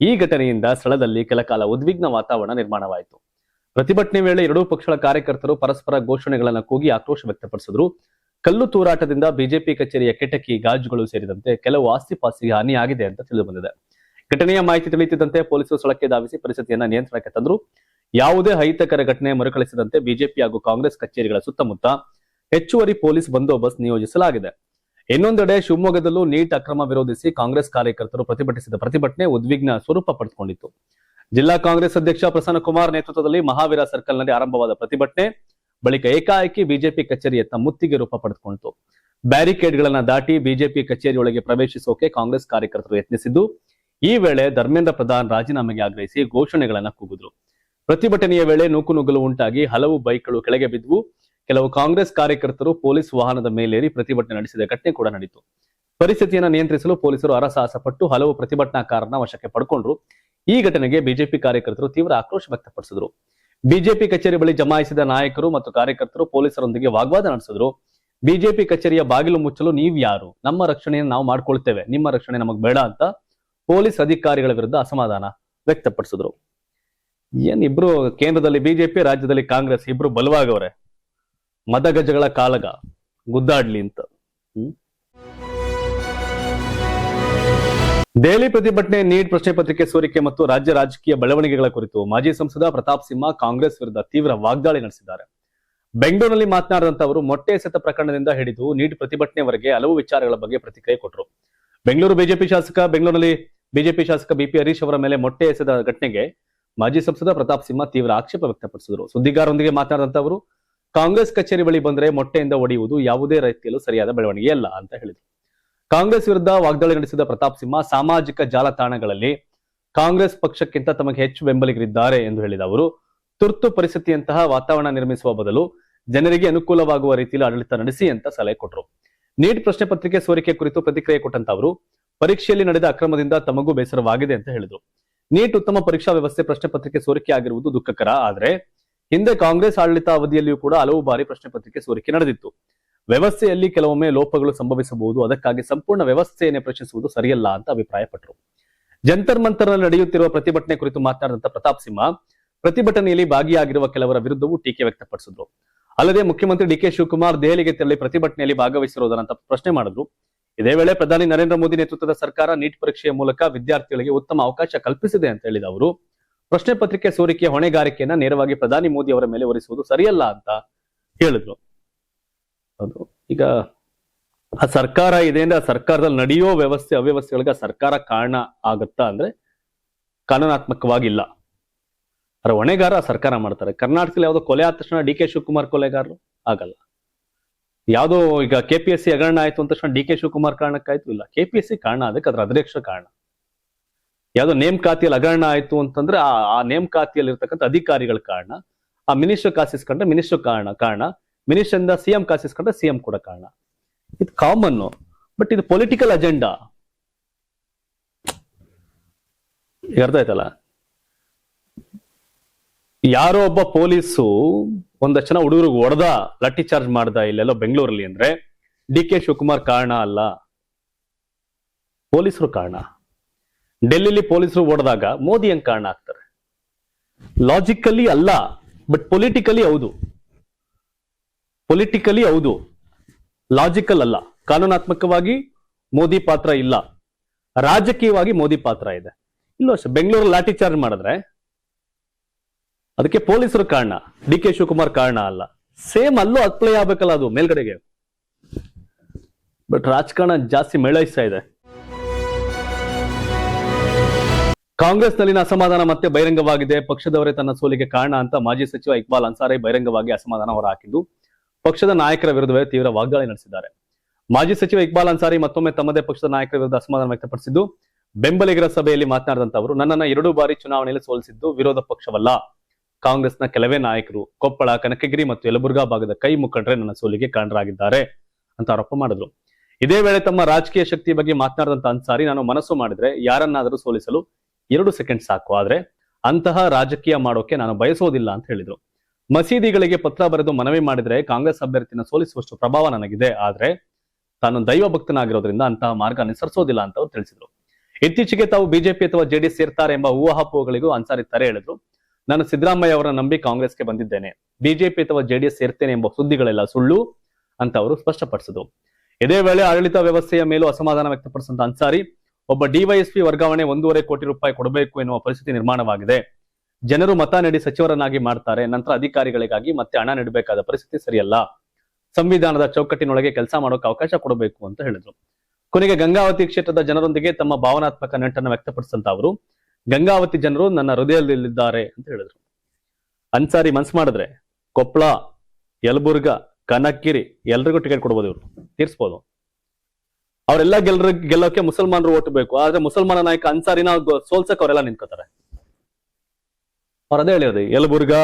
ಈ ಘಟನೆಯಿಂದ ಸ್ಥಳದಲ್ಲಿ ಕೆಲಕಾಲ ಉದ್ವಿಗ್ನ ವಾತಾವರಣ ನಿರ್ಮಾಣವಾಯಿತು. ಪ್ರತಿಭಟನೆ ವೇಳೆ ಎರಡೂ ಪಕ್ಷಗಳ ಕಾರ್ಯಕರ್ತರು ಪರಸ್ಪರ ಘೋಷಣೆಗಳನ್ನು ಕೂಗಿ ಆಕ್ರೋಶ ವ್ಯಕ್ತಪಡಿಸಿದ್ರು. ಕಲ್ಲು ತೂರಾಟದಿಂದ ಬಿಜೆಪಿ ಕಚೇರಿಯ ಕಿಟಕಿ, ಗಾಜುಗಳು ಸೇರಿದಂತೆ ಕೆಲವು ಆಸ್ತಿಪಾಸ್ತಿಗೆ ಹಾನಿಯಾಗಿದೆ ಅಂತ ತಿಳಿದುಬಂದಿದೆ. ಘಟನೆಯ ಮಾಹಿತಿ ತಿಳಿಯುತ್ತಿದ್ದಂತೆ ಪೊಲೀಸರು ಸ್ಥಳಕ್ಕೆ ಧಾವಿಸಿ ಪರಿಸ್ಥಿತಿಯನ್ನ ನಿಯಂತ್ರಣಕ್ಕೆ ತಂದ್ರು. ಯಾವುದೇ ಅಹಿತಕರ ಘಟನೆ ಮರುಕಳಿಸದಂತೆ ಬಿಜೆಪಿ ಹಾಗೂ ಕಾಂಗ್ರೆಸ್ ಕಚೇರಿಗಳ ಸುತ್ತಮುತ್ತ ಹೆಚ್ಚುವರಿ ಪೊಲೀಸ್ ಬಂದೋಬಸ್ತ್ ನಿಯೋಜಿಸಲಾಗಿದೆ. ಇನ್ನೊಂದೆಡೆ ಶಿವಮೊಗ್ಗದಲ್ಲೂ ನೀಟ್ ಅಕ್ರಮ ವಿರೋಧಿಸಿ ಕಾಂಗ್ರೆಸ್ ಕಾರ್ಯಕರ್ತರು ಪ್ರತಿಭಟಿಸಿದ ಪ್ರತಿಭಟನೆ ಉದ್ವಿಗ್ನ ಸ್ವರೂಪ ಪಡೆದುಕೊಂಡಿತ್ತು. ಜಿಲ್ಲಾ ಕಾಂಗ್ರೆಸ್ ಅಧ್ಯಕ್ಷ ಪ್ರಸನ್ನ ಕುಮಾರ್ ನೇತೃತ್ವದಲ್ಲಿ ಮಹಾವೀರ ಸರ್ಕಲ್ನಲ್ಲಿ ಆರಂಭವಾದ ಪ್ರತಿಭಟನೆ ಬಳಿಕ ಏಕಾಏಕಿ ಬಿಜೆಪಿ ಕಚೇರಿಯತ್ತ ಮುತ್ತಿಗೆ ರೂಪ ಪಡೆದುಕೊಂಡಿತು. ಬ್ಯಾರಿಕೇಡ್ಗಳನ್ನ ದಾಟಿ ಬಿಜೆಪಿ ಕಚೇರಿಯೊಳಗೆ ಪ್ರವೇಶಿಸೋಕೆ ಕಾಂಗ್ರೆಸ್ ಕಾರ್ಯಕರ್ತರು ಯತ್ನಿಸಿದ್ದು, ಈ ವೇಳೆ ಧರ್ಮೇಂದ್ರ ಪ್ರಧಾನ್ ರಾಜೀನಾಮೆಗೆ ಆಗ್ರಹಿಸಿ ಘೋಷಣೆಗಳನ್ನ ಕೂಗಿದ್ರು. ಪ್ರತಿಭಟನೆಯ ವೇಳೆ ನೂಕುನುಗ್ಗಲು ಉಂಟಾಗಿ ಹಲವು ಬೈಕ್ಗಳು ಕೆಳಗೆ ಬಿದ್ದುವು. ಕೆಲವು ಕಾಂಗ್ರೆಸ್ ಕಾರ್ಯಕರ್ತರು ಪೊಲೀಸ್ ವಾಹನದ ಮೇಲೇರಿ ಪ್ರತಿಭಟನೆ ನಡೆಸಿದ ಘಟನೆ ಕೂಡ ನಡೆಯಿತು. ಪರಿಸ್ಥಿತಿಯನ್ನು ನಿಯಂತ್ರಿಸಲು ಪೊಲೀಸರು ಹರಸಾಹಸ ಪಟ್ಟು ಹಲವು ಪ್ರತಿಭಟನಾಕಾರರನ್ನ ವಶಕ್ಕೆ ಪಡ್ಕೊಂಡ್ರು. ಈ ಘಟನೆಗೆ ಬಿಜೆಪಿ ಕಾರ್ಯಕರ್ತರು ತೀವ್ರ ಆಕ್ರೋಶ ವ್ಯಕ್ತಪಡಿಸಿದ್ರು. ಬಿಜೆಪಿ ಕಚೇರಿ ಬಳಿ ಜಮಾಯಿಸಿದ ನಾಯಕರು ಮತ್ತು ಕಾರ್ಯಕರ್ತರು ಪೊಲೀಸರೊಂದಿಗೆ ವಾಗ್ವಾದ ನಡೆಸಿದ್ರು. ಬಿಜೆಪಿ ಕಚೇರಿಯ ಬಾಗಿಲು ಮುಚ್ಚಲು ನೀವ್ ಯಾರು? ನಮ್ಮ ರಕ್ಷಣೆಯನ್ನು ನಾವು ಮಾಡ್ಕೊಳ್ತೇವೆ, ನಿಮ್ಮ ರಕ್ಷಣೆ ನಮಗ್ ಬೇಡ ಅಂತ ಪೊಲೀಸ್ ಅಧಿಕಾರಿಗಳ ವಿರುದ್ಧ ಅಸಮಾಧಾನ ವ್ಯಕ್ತಪಡಿಸಿದ್ರು. ಏನ್ ಇಬ್ರು ಕೇಂದ್ರದಲ್ಲಿ ಬಿಜೆಪಿ, ರಾಜ್ಯದಲ್ಲಿ ಕಾಂಗ್ರೆಸ್, ಇಬ್ರು ಬಲವಾಗವ್ರೆ. ಮದಗಜಗಳ ಕಾಳಗ ಗುದ್ದಾಡ್ಲಿ ಅಂತ. ದೆಹಲಿ ಪ್ರತಿಭಟನೆ, ನೀಟ್ ಪ್ರಶ್ನೆ ಪತ್ರಿಕೆ ಸೋರಿಕೆ ಮತ್ತು ರಾಜ್ಯ ರಾಜಕೀಯ ಬೆಳವಣಿಗೆಗಳ ಕುರಿತು ಮಾಜಿ ಸಂಸದ ಪ್ರತಾಪ್ ಸಿಂಹ ಕಾಂಗ್ರೆಸ್ ವಿರುದ್ಧ ತೀವ್ರ ವಾಗ್ದಾಳಿ ನಡೆಸಿದ್ದಾರೆ. ಬೆಂಗಳೂರಿನಲ್ಲಿ ಮಾತನಾಡಿದಂತವರು ಮೊಟ್ಟೆ ಎಸೆತ ಪ್ರಕರಣದಿಂದ ಹಿಡಿದು ನೀಟ್ ಪ್ರತಿಭಟನೆವರೆಗೆ ಹಲವು ವಿಚಾರಗಳ ಬಗ್ಗೆ ಪ್ರತಿಕ್ರಿಯೆ ಕೊಟ್ಟರು. ಬೆಂಗಳೂರಿನಲ್ಲಿ ಬಿಜೆಪಿ ಶಾಸಕ ಬಿಪಿ ಹರೀಶ್ ಅವರ ಮೇಲೆ ಮೊಟ್ಟೆ ಎಸೆದ ಘಟನೆಗೆ ಮಾಜಿ ಸಂಸದ ಪ್ರತಾಪ್ ಸಿಂಹ ತೀವ್ರ ಆಕ್ಷೇಪ ವ್ಯಕ್ತಪಡಿಸಿದರು. ಸುದ್ದಿಗಾರರೊಂದಿಗೆ ಮಾತನಾಡಿದಂತವರು ಕಾಂಗ್ರೆಸ್ ಕಚೇರಿ ಬಳಿ ಬಂದರೆ ಮೊಟ್ಟೆಯಿಂದ ಒಡೆಯುವುದು ಯಾವುದೇ ರೀತಿಯಲ್ಲೂ ಸರಿಯಾದ ಬೆಳವಣಿಗೆ ಅಲ್ಲ ಅಂತ ಹೇಳಿದರು. ಕಾಂಗ್ರೆಸ್ ವಿರುದ್ಧ ವಾಗ್ದಾಳಿ ನಡೆಸಿದ ಪ್ರತಾಪ್ ಸಿಂಹ ಸಾಮಾಜಿಕ ಜಾಲತಾಣಗಳಲ್ಲಿ ಕಾಂಗ್ರೆಸ್ ಪಕ್ಷಕ್ಕಿಂತ ತಮಗೆ ಹೆಚ್ಚು ಬೆಂಬಲಿಗರಿದ್ದಾರೆ ಎಂದು ಹೇಳಿದ ಅವರು, ತುರ್ತು ಪರಿಸ್ಥಿತಿಯಂತಹ ವಾತಾವರಣ ನಿರ್ಮಿಸುವ ಬದಲು ಜನರಿಗೆ ಅನುಕೂಲವಾಗುವ ರೀತಿಯಲ್ಲಿ ಆಡಳಿತ ನಡೆಸಿ ಅಂತ ಸಲಹೆ ಕೊಟ್ಟರು. ನೀಟ್ ಪ್ರಶ್ನೆ ಪತ್ರಿಕೆ ಸೋರಿಕೆ ಕುರಿತು ಪ್ರತಿಕ್ರಿಯೆ ಕೊಟ್ಟಂತ ಅವರು, ಪರೀಕ್ಷೆಯಲ್ಲಿ ನಡೆದ ಅಕ್ರಮದಿಂದ ತಮಗೂ ಬೇಸರವಾಗಿದೆ ಅಂತ ಹೇಳಿದರು. ನೀಟ್ ಉತ್ತಮ ಪರೀಕ್ಷಾ ವ್ಯವಸ್ಥೆ ಪ್ರಶ್ನೆ ಪತ್ರಿಕೆ ಸೋರಿಕೆ ಆಗಿರುವುದು ದುಃಖಕರ. ಆದರೆ ಹಿಂದೆ ಕಾಂಗ್ರೆಸ್ ಆಡಳಿತ ಅವಧಿಯಲ್ಲಿಯೂ ಕೂಡ ಹಲವು ಬಾರಿ ಪ್ರಶ್ನೆ ಪತ್ರಿಕೆ ಸೋರಿಕೆ ನಡೆದಿತ್ತು. ವ್ಯವಸ್ಥೆಯಲ್ಲಿ ಕೆಲವೊಮ್ಮೆ ಲೋಪಗಳು ಸಂಭವಿಸಬಹುದು, ಅದಕ್ಕಾಗಿ ಸಂಪೂರ್ಣ ವ್ಯವಸ್ಥೆಯನ್ನೇ ಪ್ರಶ್ನಿಸುವುದು ಸರಿಯಲ್ಲ ಅಂತ ಅಭಿಪ್ರಾಯಪಟ್ಟರು. ಜಂತರ್ ಮಂತರ್ನಲ್ಲಿ ನಡೆಯುತ್ತಿರುವ ಪ್ರತಿಭಟನೆ ಕುರಿತು ಮಾತನಾಡಿದಂತ ಪ್ರತಾಪ್ ಸಿಂಹ, ಪ್ರತಿಭಟನೆಯಲ್ಲಿ ಭಾಗಿಯಾಗಿರುವ ಕೆಲವರ ವಿರುದ್ಧವೂ ಟೀಕೆ ವ್ಯಕ್ತಪಡಿಸಿದ್ರು. ಅಲ್ಲದೆ ಮುಖ್ಯಮಂತ್ರಿ ಡಿಕೆ ಶಿವಕುಮಾರ್ ದೆಹಲಿಗೆ ತೆರಳಿ ಪ್ರತಿಭಟನೆಯಲ್ಲಿ ಭಾಗವಹಿಸಿರುವುದರಂತ ಪ್ರಶ್ನೆ ಮಾಡಿದ್ರು. ಇದೇ ವೇಳೆ ಪ್ರಧಾನಿ ನರೇಂದ್ರ ಮೋದಿ ನೇತೃತ್ವದ ಸರ್ಕಾರ ನೀಟ್ ಪರೀಕ್ಷೆಯ ಮೂಲಕ ವಿದ್ಯಾರ್ಥಿಗಳಿಗೆ ಉತ್ತಮ ಅವಕಾಶ ಕಲ್ಪಿಸಿದೆ ಅಂತ ಹೇಳಿದ ಅವರು, ಪ್ರಶ್ನೆ ಪತ್ರಿಕೆ ಸೋರಿಕೆಯ ಹೊಣೆಗಾರಿಕೆಯನ್ನ ನೇರವಾಗಿ ಪ್ರಧಾನಿ ಮೋದಿ ಅವರ ಮೇಲೆ ಹೊರಿಸುವುದು ಸರಿಯಲ್ಲ ಅಂತ ಹೇಳಿದ್ರು. ಹೌದು, ಈಗ ಆ ಸರ್ಕಾರ ಇದೆ ಅಂದ್ರೆ ಆ ಸರ್ಕಾರದಲ್ಲಿ ನಡೆಯೋ ವ್ಯವಸ್ಥೆ ಅವ್ಯವಸ್ಥೆಗಳಿಗೆ ಆ ಸರ್ಕಾರ ಕಾರಣ ಆಗತ್ತಾ ಅಂದ್ರೆ ಕಾನೂನಾತ್ಮಕವಾಗಿಲ್ಲ. ಅದರ ಹೊಣೆಗಾರ ಸರ್ಕಾರ ಮಾಡ್ತಾರೆ. ಕರ್ನಾಟಕದಲ್ಲಿ ಯಾವುದೋ ಕೊಲೆ ಆದ ತಕ್ಷಣ ಡಿ ಕೆ ಶಿವಕುಮಾರ್ ಕೊಲೆಗಾರರು ಆಗಲ್ಲ. ಯಾವುದೋ ಈಗ ಕೆಪಿಎಸ್ಸಿ ಹಗರಣ ಆಯ್ತು ಅಂದ ತಕ್ಷಣ ಡಿ ಕೆ ಶಿವಕುಮಾರ್ ಕಾರಣಕ್ಕಾಯ್ತು ಇಲ್ಲ, ಕೆಪಿಎಸ್ಸಿ ಕಾರಣ, ಅದಕ್ಕೆ ಅದ್ರ ಅಧ್ಯಕ್ಷ ಕಾರಣ. ಯಾವುದೋ ನೇಮಕಾತಿಯಲ್ಲಿ ಹಗರಣ ಆಯ್ತು ಅಂತಂದ್ರೆ ಆ ನೇಮಕಾತಿಯಲ್ಲಿ ಇರ್ತಕ್ಕಂಥ ಅಧಿಕಾರಿಗಳ ಕಾರಣ, ಆ ಮಿನಿಸ್ಟರ್ ಕಾಸಿಸ್ಕೊಂಡ್ರೆ ಮಿನಿಸ್ಟರ್ ಕಾರಣ, ಮಿನಿಸ್ಟರ್ ಇಂದ ಸಿಎಂ ಕಾಸಿಸ್ಕೊಂಡ್ರೆ ಸಿಎಂ ಕೂಡ ಕಾರಣ. ಇದು ಕಾಮನ್. ಬಟ್ ಇದು ಪೊಲಿಟಿಕಲ್ ಅಜೆಂಡಾ. ಈಗ ಅರ್ಥ ಆಯ್ತಲ್ಲ. ಯಾರೋ ಒಬ್ಬ ಪೊಲೀಸು ಒಂದಷ್ಟು ಜನ ಹುಡುಗರಿಗೆ ಹೊಡೆದ, ಲಾಠಿ ಚಾರ್ಜ್ ಮಾಡ್ದ ಇಲ್ಲೆಲ್ಲೋ ಬೆಂಗಳೂರಲ್ಲಿ ಅಂದ್ರೆ ಡಿ ಕೆ ಶಿವಕುಮಾರ್ ಕಾರಣ ಅಲ್ಲ, ಪೊಲೀಸರು ಕಾರಣ. ಡೆಲ್ಲಿಲಿ ಪೊಲೀಸರು ಹೊಡೆದಾಗ ಮೋದಿ ಹೆಂಗ್ ಕಾರಣ ಆಗ್ತಾರೆ? ಲಾಜಿಕಲಿ ಅಲ್ಲ, ಬಟ್ ಪೊಲಿಟಿಕಲಿ ಹೌದು. ಪೊಲಿಟಿಕಲಿ ಹೌದು, ಲಾಜಿಕಲ್ ಅಲ್ಲ. ಕಾನೂನಾತ್ಮಕವಾಗಿ ಮೋದಿ ಪಾತ್ರ ಇಲ್ಲ, ರಾಜಕೀಯವಾಗಿ ಮೋದಿ ಪಾತ್ರ ಇದೆ. ಇಲ್ಲೋ ಅಷ್ಟೇ, ಬೆಂಗಳೂರಲ್ಲಿ ಲಾಠಿ ಚಾರ್ಜ್ ಮಾಡಿದ್ರೆ ಅದಕ್ಕೆ ಪೊಲೀಸರು ಕಾರಣ, ಡಿ ಕೆ ಶಿವಕುಮಾರ್ ಕಾರಣ ಅಲ್ಲ. ಸೇಮ್ ಅಲ್ಲೂ ಅಪ್ಲೈ ಆಗ್ಬೇಕಲ್ಲ ಅದು ಮೇಲ್ಗಡೆಗೆ. ಬಟ್ ರಾಜಕಾರಣ ಜಾಸ್ತಿ ಮೇಳೈಸ್ತಾ ಇದೆ. ಕಾಂಗ್ರೆಸ್ನಲ್ಲಿನ ಅಸಮಾಧಾನ ಮತ್ತೆ ಬಹಿರಂಗವಾಗಿದೆ. ಪಕ್ಷದವರೇ ತನ್ನ ಸೋಲಿಗೆ ಕಾರಣ ಅಂತ ಮಾಜಿ ಸಚಿವ ಇಕ್ಬಾಲ್ ಅನ್ಸಾರಿ ಬಹಿರಂಗವಾಗಿ ಅಸಮಾಧಾನ ಹೊರಹಾಕಿದ್ದು ಪಕ್ಷದ ನಾಯಕರ ವಿರುದ್ಧವೇ ತೀವ್ರ ವಾಗ್ದಾಳಿ ನಡೆಸಿದ್ದಾರೆ. ಮಾಜಿ ಸಚಿವ ಇಕ್ಬಾಲ್ ಅನ್ಸಾರಿ ಮತ್ತೊಮ್ಮೆ ತಮ್ಮದೇ ಪಕ್ಷದ ನಾಯಕರ ವಿರುದ್ಧ ಅಸಮಾಧಾನ ವ್ಯಕ್ತಪಡಿಸಿದ್ದು, ಬೆಂಬಲಿಗರ ಸಭೆಯಲ್ಲಿ ಮಾತನಾಡಿದಂತ ಅವರು, ನನ್ನನ್ನ 2 ಬಾರಿ ಚುನಾವಣೆಯಲ್ಲಿ ಸೋಲಿಸಿದ್ದು ವಿರೋಧ ಪಕ್ಷವಲ್ಲ, ಕಾಂಗ್ರೆಸ್ನ ಕೆಲವೇ ನಾಯಕರು ಕೊಪ್ಪಳ, ಕನಕಗಿರಿ ಮತ್ತು ಯಲಬುರ್ಗಾ ಭಾಗದ ಕೈ ಮುಖಂಡರೇ ನನ್ನ ಸೋಲಿಗೆ ಕಾರಣರಾಗಿದ್ದಾರೆ ಅಂತ ಆರೋಪ ಮಾಡಿದ್ರು. ಇದೇ ವೇಳೆ ತಮ್ಮ ರಾಜಕೀಯ ಶಕ್ತಿ ಬಗ್ಗೆ ಮಾತನಾಡಿದಂತ ಅನ್ಸಾರಿ, ನಾನು ಮನಸ್ಸು ಮಾಡಿದ್ರೆ ಯಾರನ್ನಾದರೂ ಸೋಲಿಸಲು 2 ಸೆಕೆಂಡ್ ಸಾಕು, ಆದ್ರೆ ಅಂತಹ ರಾಜಕೀಯ ಮಾಡೋಕೆ ನಾನು ಬಯಸೋದಿಲ್ಲ ಅಂತ ಹೇಳಿದ್ರು. ಮಸೀದಿಗಳಿಗೆ ಪತ್ರ ಬರೆದು ಮನವಿ ಮಾಡಿದ್ರೆ ಕಾಂಗ್ರೆಸ್ ಅಭ್ಯರ್ಥಿನ ಸೋಲಿಸುವಷ್ಟು ಪ್ರಭಾವ ನನಗಿದೆ, ಆದ್ರೆ ತಾನು ದೈವ ಭಕ್ತನಾಗಿರೋದ್ರಿಂದ ಅಂತಹ ಮಾರ್ಗ ಅನುಸರಿಸೋದಿಲ್ಲ ಅಂತ ಅವರು ತಿಳಿಸಿದ್ರು. ಇತ್ತೀಚೆಗೆ ತಾವು ಬಿಜೆಪಿ ಅಥವಾ ಜೆಡಿಎಸ್ ಸೇರ್ತಾರೆ ಎಂಬ ಊಹಾಪೋಹಗಳಿಗೂ ಅನ್ಸಾರಿ ತರೆ ಹೇಳಿದ್ರು. ನಾನು ಸಿದ್ದರಾಮಯ್ಯ ಅವರನ್ನ ನಂಬಿ ಕಾಂಗ್ರೆಸ್ಗೆ ಬಂದಿದ್ದೇನೆ, ಬಿಜೆಪಿ ಅಥವಾ ಜೆಡಿಎಸ್ ಸೇರ್ತೇನೆ ಎಂಬ ಸುದ್ದಿಗಳೆಲ್ಲ ಸುಳ್ಳು ಅಂತ ಅವರು ಸ್ಪಷ್ಟಪಡಿಸಿದ್ರು. ಇದೇ ವೇಳೆ ಆಡಳಿತ ವ್ಯವಸ್ಥೆಯ ಮೇಲೂ ಅಸಮಾಧಾನ ವ್ಯಕ್ತಪಡಿಸಿದ ಅನ್ಸಾರಿ, ಒಬ್ಬ ಡಿವೈಎಸ್ಪಿ ವರ್ಗಾವಣೆ 1.5 ಕೋಟಿ ರೂಪಾಯಿ ಕೊಡಬೇಕು ಎನ್ನುವ ಪರಿಸ್ಥಿತಿ ನಿರ್ಮಾಣವಾಗಿದೆ. ಜನರು ಮತ ನೀಡಿ ಸಚಿವರನ್ನಾಗಿ ಮಾಡ್ತಾರೆ, ನಂತರ ಅಧಿಕಾರಿಗಳಿಗಾಗಿ ಮತ್ತೆ ಹಣ ನೀಡಬೇಕಾದ ಪರಿಸ್ಥಿತಿ ಸರಿಯಲ್ಲ. ಸಂವಿಧಾನದ ಚೌಕಟ್ಟಿನೊಳಗೆ ಕೆಲಸ ಮಾಡೋಕೆ ಅವಕಾಶ ಕೊಡಬೇಕು ಅಂತ ಹೇಳಿದ್ರು. ಕೊನೆಗೆ ಗಂಗಾವತಿ ಕ್ಷೇತ್ರದ ಜನರೊಂದಿಗೆ ತಮ್ಮ ಭಾವನಾತ್ಮಕ ನಂಟನ್ನು ವ್ಯಕ್ತಪಡಿಸಿದಂತ ಅವರು, ಗಂಗಾವತಿ ಜನರು ನನ್ನ ಹೃದಯದಲ್ಲಿದ್ದಾರೆ ಅಂತ ಹೇಳಿದ್ರು. ಅನ್ಸಾರಿ ಮನ್ಸು ಮಾಡಿದ್ರೆ ಕೊಪ್ಪಳ, ಯಲಬುರ್ಗಾ, ಕನಕಗಿರಿ ಎಲ್ರಿಗೂ ಟಿಕೆಟ್ ಕೊಡ್ಬೋದು, ಇವರು ತೀರ್ಸ್ಬೋದು. ಅವರೆಲ್ಲ ಗೆಲ್ಲೋಕೆ ಮುಸಲ್ಮಾನರು ಓಟ್ ಬೇಕು, ಆದ್ರೆ ಮುಸಲ್ಮಾನ ನಾಯಕ ಅನ್ಸಾರಿನ ಸೋಲ್ಸಕ್ ಅವರೆಲ್ಲ ನಿಂತ್ಕೋತಾರೆ. ಅವ್ರು ಅದೇ ಹೇಳಿರೋದು, ಯಲಬುರ್ಗಾ,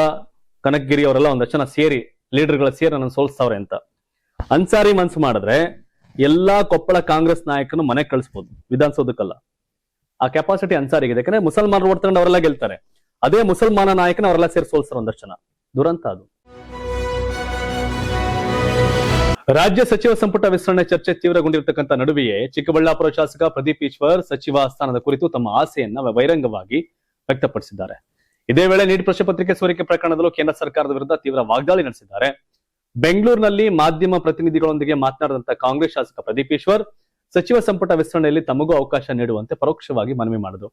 ಕನಕಗಿರಿ ಅವರೆಲ್ಲ ಒಂದಷ್ಟು ಜನ ಸೇರಿ, ಲೀಡರ್ಗಳ ಸೇರಿ ನನ್ನ ಸೋಲ್ಸ್ತಾವ್ರೆ ಅಂತ. ಅನ್ಸಾರಿ ಮನ್ಸು ಮಾಡಿದ್ರೆ ಎಲ್ಲಾ ಕೊಪ್ಪಳ ಕಾಂಗ್ರೆಸ್ ನಾಯಕನು ಮನೆಗೆ ಕಳಿಸ್ಬೋದು, ವಿಧಾನಸೌಧಕ್ಕಲ್ಲ. ಆ ಕೆಪಾಸಿಟಿ ಅನ್ಸಾರಿಗಿದೆ. ಯಾಕಂದ್ರೆ ಮುಸಲ್ಮಾನರು ಓಟ್ ತಗೊಂಡು ಅವರೆಲ್ಲ ಗೆಲ್ತಾರೆ. ಅದೇ ಮುಸಲ್ಮಾನ ನಾಯಕನ ಅವರೆಲ್ಲ ಸೇರಿ ಸೋಲ್ಸರ್ ಒಂದಷ್ಟು ಜನ. ದುರಂತ ಅದು. ರಾಜ್ಯ ಸಚಿವ ಸಂಪುಟ ವಿಸ್ತರಣೆ ಚರ್ಚೆ ತೀವ್ರಗೊಂಡಿರತಕ್ಕಂಥ ನಡುವೆಯೇ ಚಿಕ್ಕಬಳ್ಳಾಪುರ ಶಾಸಕ ಪ್ರದೀಪ್ ಈಶ್ವರ್ ಸಚಿವ ಸ್ಥಾನದ ಕುರಿತು ತಮ್ಮ ಆಸೆಯನ್ನ ಬಹಿರಂಗವಾಗಿ ವ್ಯಕ್ತಪಡಿಸಿದ್ದಾರೆ. ಇದೇ ವೇಳೆ ನೀಟ್ ಪ್ರಶ್ನೆ ಪತ್ರಿಕೆ ಸೋರಿಕೆ ಪ್ರಕರಣದಲ್ಲೂ ಕೇಂದ್ರ ಸರ್ಕಾರದ ವಿರುದ್ಧ ತೀವ್ರ ವಾಗ್ದಾಳಿ ನಡೆಸಿದ್ದಾರೆ. ಬೆಂಗಳೂರಿನಲ್ಲಿ ಮಾಧ್ಯಮ ಪ್ರತಿನಿಧಿಗಳೊಂದಿಗೆ ಮಾತನಾಡಿದಂತ ಕಾಂಗ್ರೆಸ್ ಶಾಸಕ ಪ್ರದೀಪ್ ಈಶ್ವರ್ ಸಚಿವ ಸಂಪುಟ ವಿಸ್ತರಣೆಯಲ್ಲಿ ತಮಗೂ ಅವಕಾಶ ನೀಡುವಂತೆ ಪರೋಕ್ಷವಾಗಿ ಮನವಿ ಮಾಡಿದರು.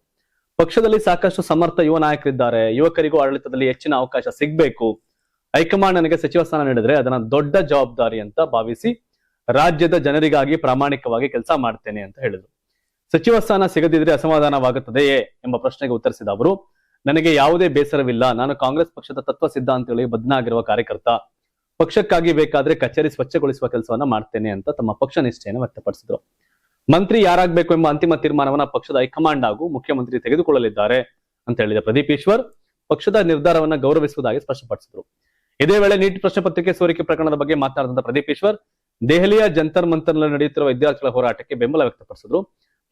ಪಕ್ಷದಲ್ಲಿ ಸಾಕಷ್ಟು ಸಮರ್ಥ ಯುವ ನಾಯಕರಿದ್ದಾರೆ, ಯುವಕರಿಗೂ ಆಡಳಿತದಲ್ಲಿ ಹೆಚ್ಚಿನ ಅವಕಾಶ ಸಿಗಬೇಕು. ಹೈಕಮಾಂಡ್ ನನಗೆ ಸಚಿವ ಸ್ಥಾನ ನೀಡಿದ್ರೆ ಅದನ್ನ ದೊಡ್ಡ ಜವಾಬ್ದಾರಿ ಅಂತ ಭಾವಿಸಿ ರಾಜ್ಯದ ಜನರಿಗಾಗಿ ಪ್ರಾಮಾಣಿಕವಾಗಿ ಕೆಲಸ ಮಾಡ್ತೇನೆ ಅಂತ ಹೇಳಿದ್ರು. ಸಚಿವ ಸ್ಥಾನ ಸಿಗದಿದ್ರೆ ಅಸಮಾಧಾನವಾಗುತ್ತದೆಯೇ ಎಂಬ ಪ್ರಶ್ನೆಗೆ ಉತ್ತರಿಸಿದ ಅವರು, ನನಗೆ ಯಾವುದೇ ಬೇಸರವಿಲ್ಲ. ನಾನು ಕಾಂಗ್ರೆಸ್ ಪಕ್ಷದ ತತ್ವ ಸಿದ್ಧಾಂತಗಳಿಗೆ ಬದ್ಧನಾಗಿರುವ ಕಾರ್ಯಕರ್ತ. ಪಕ್ಷಕ್ಕಾಗಿ ಬೇಕಾದ್ರೆ ಕಚೇರಿ ಸ್ವಚ್ಛಗೊಳಿಸುವ ಕೆಲಸವನ್ನ ಮಾಡ್ತೇನೆ ಅಂತ ತಮ್ಮ ಪಕ್ಷ ನಿಷ್ಠೆಯನ್ನು ವ್ಯಕ್ತಪಡಿಸಿದ್ರು. ಮಂತ್ರಿ ಯಾರಾಗಬೇಕು ಎಂಬ ಅಂತಿಮ ತೀರ್ಮಾನವನ್ನ ಪಕ್ಷದ ಹೈಕಮಾಂಡ್ ಹಾಗೂ ಮುಖ್ಯಮಂತ್ರಿ ತೆಗೆದುಕೊಳ್ಳಲಿದ್ದಾರೆ ಅಂತ ಹೇಳಿದ ಪ್ರದೀಪ್ ಈಶ್ವರ್ ಪಕ್ಷದ ನಿರ್ಧಾರವನ್ನ ಗೌರವಿಸುವುದಾಗಿ ಸ್ಪಷ್ಟಪಡಿಸಿದ್ರು. ಇದೇ ವೇಳೆ ನೀಟ್ ಪ್ರಶ್ನೆ ಪತ್ರಿಕೆ ಸೋರಿಕೆ ಪ್ರಕರಣದ ಬಗ್ಗೆ ಮಾತನಾಡಿದ ಪ್ರದೀಪ್ ಈಶ್ವರ್ ದೆಹಲಿಯ ಜಂತರ್ ಮಂತರ್ನಲ್ಲಿ ನಡೆಯುತ್ತಿರುವ ವಿದ್ಯಾರ್ಥಿಗಳ ಹೋರಾಟಕ್ಕೆ ಬೆಂಬಲ ವ್ಯಕ್ತಪಡಿಸಿದ್ರು.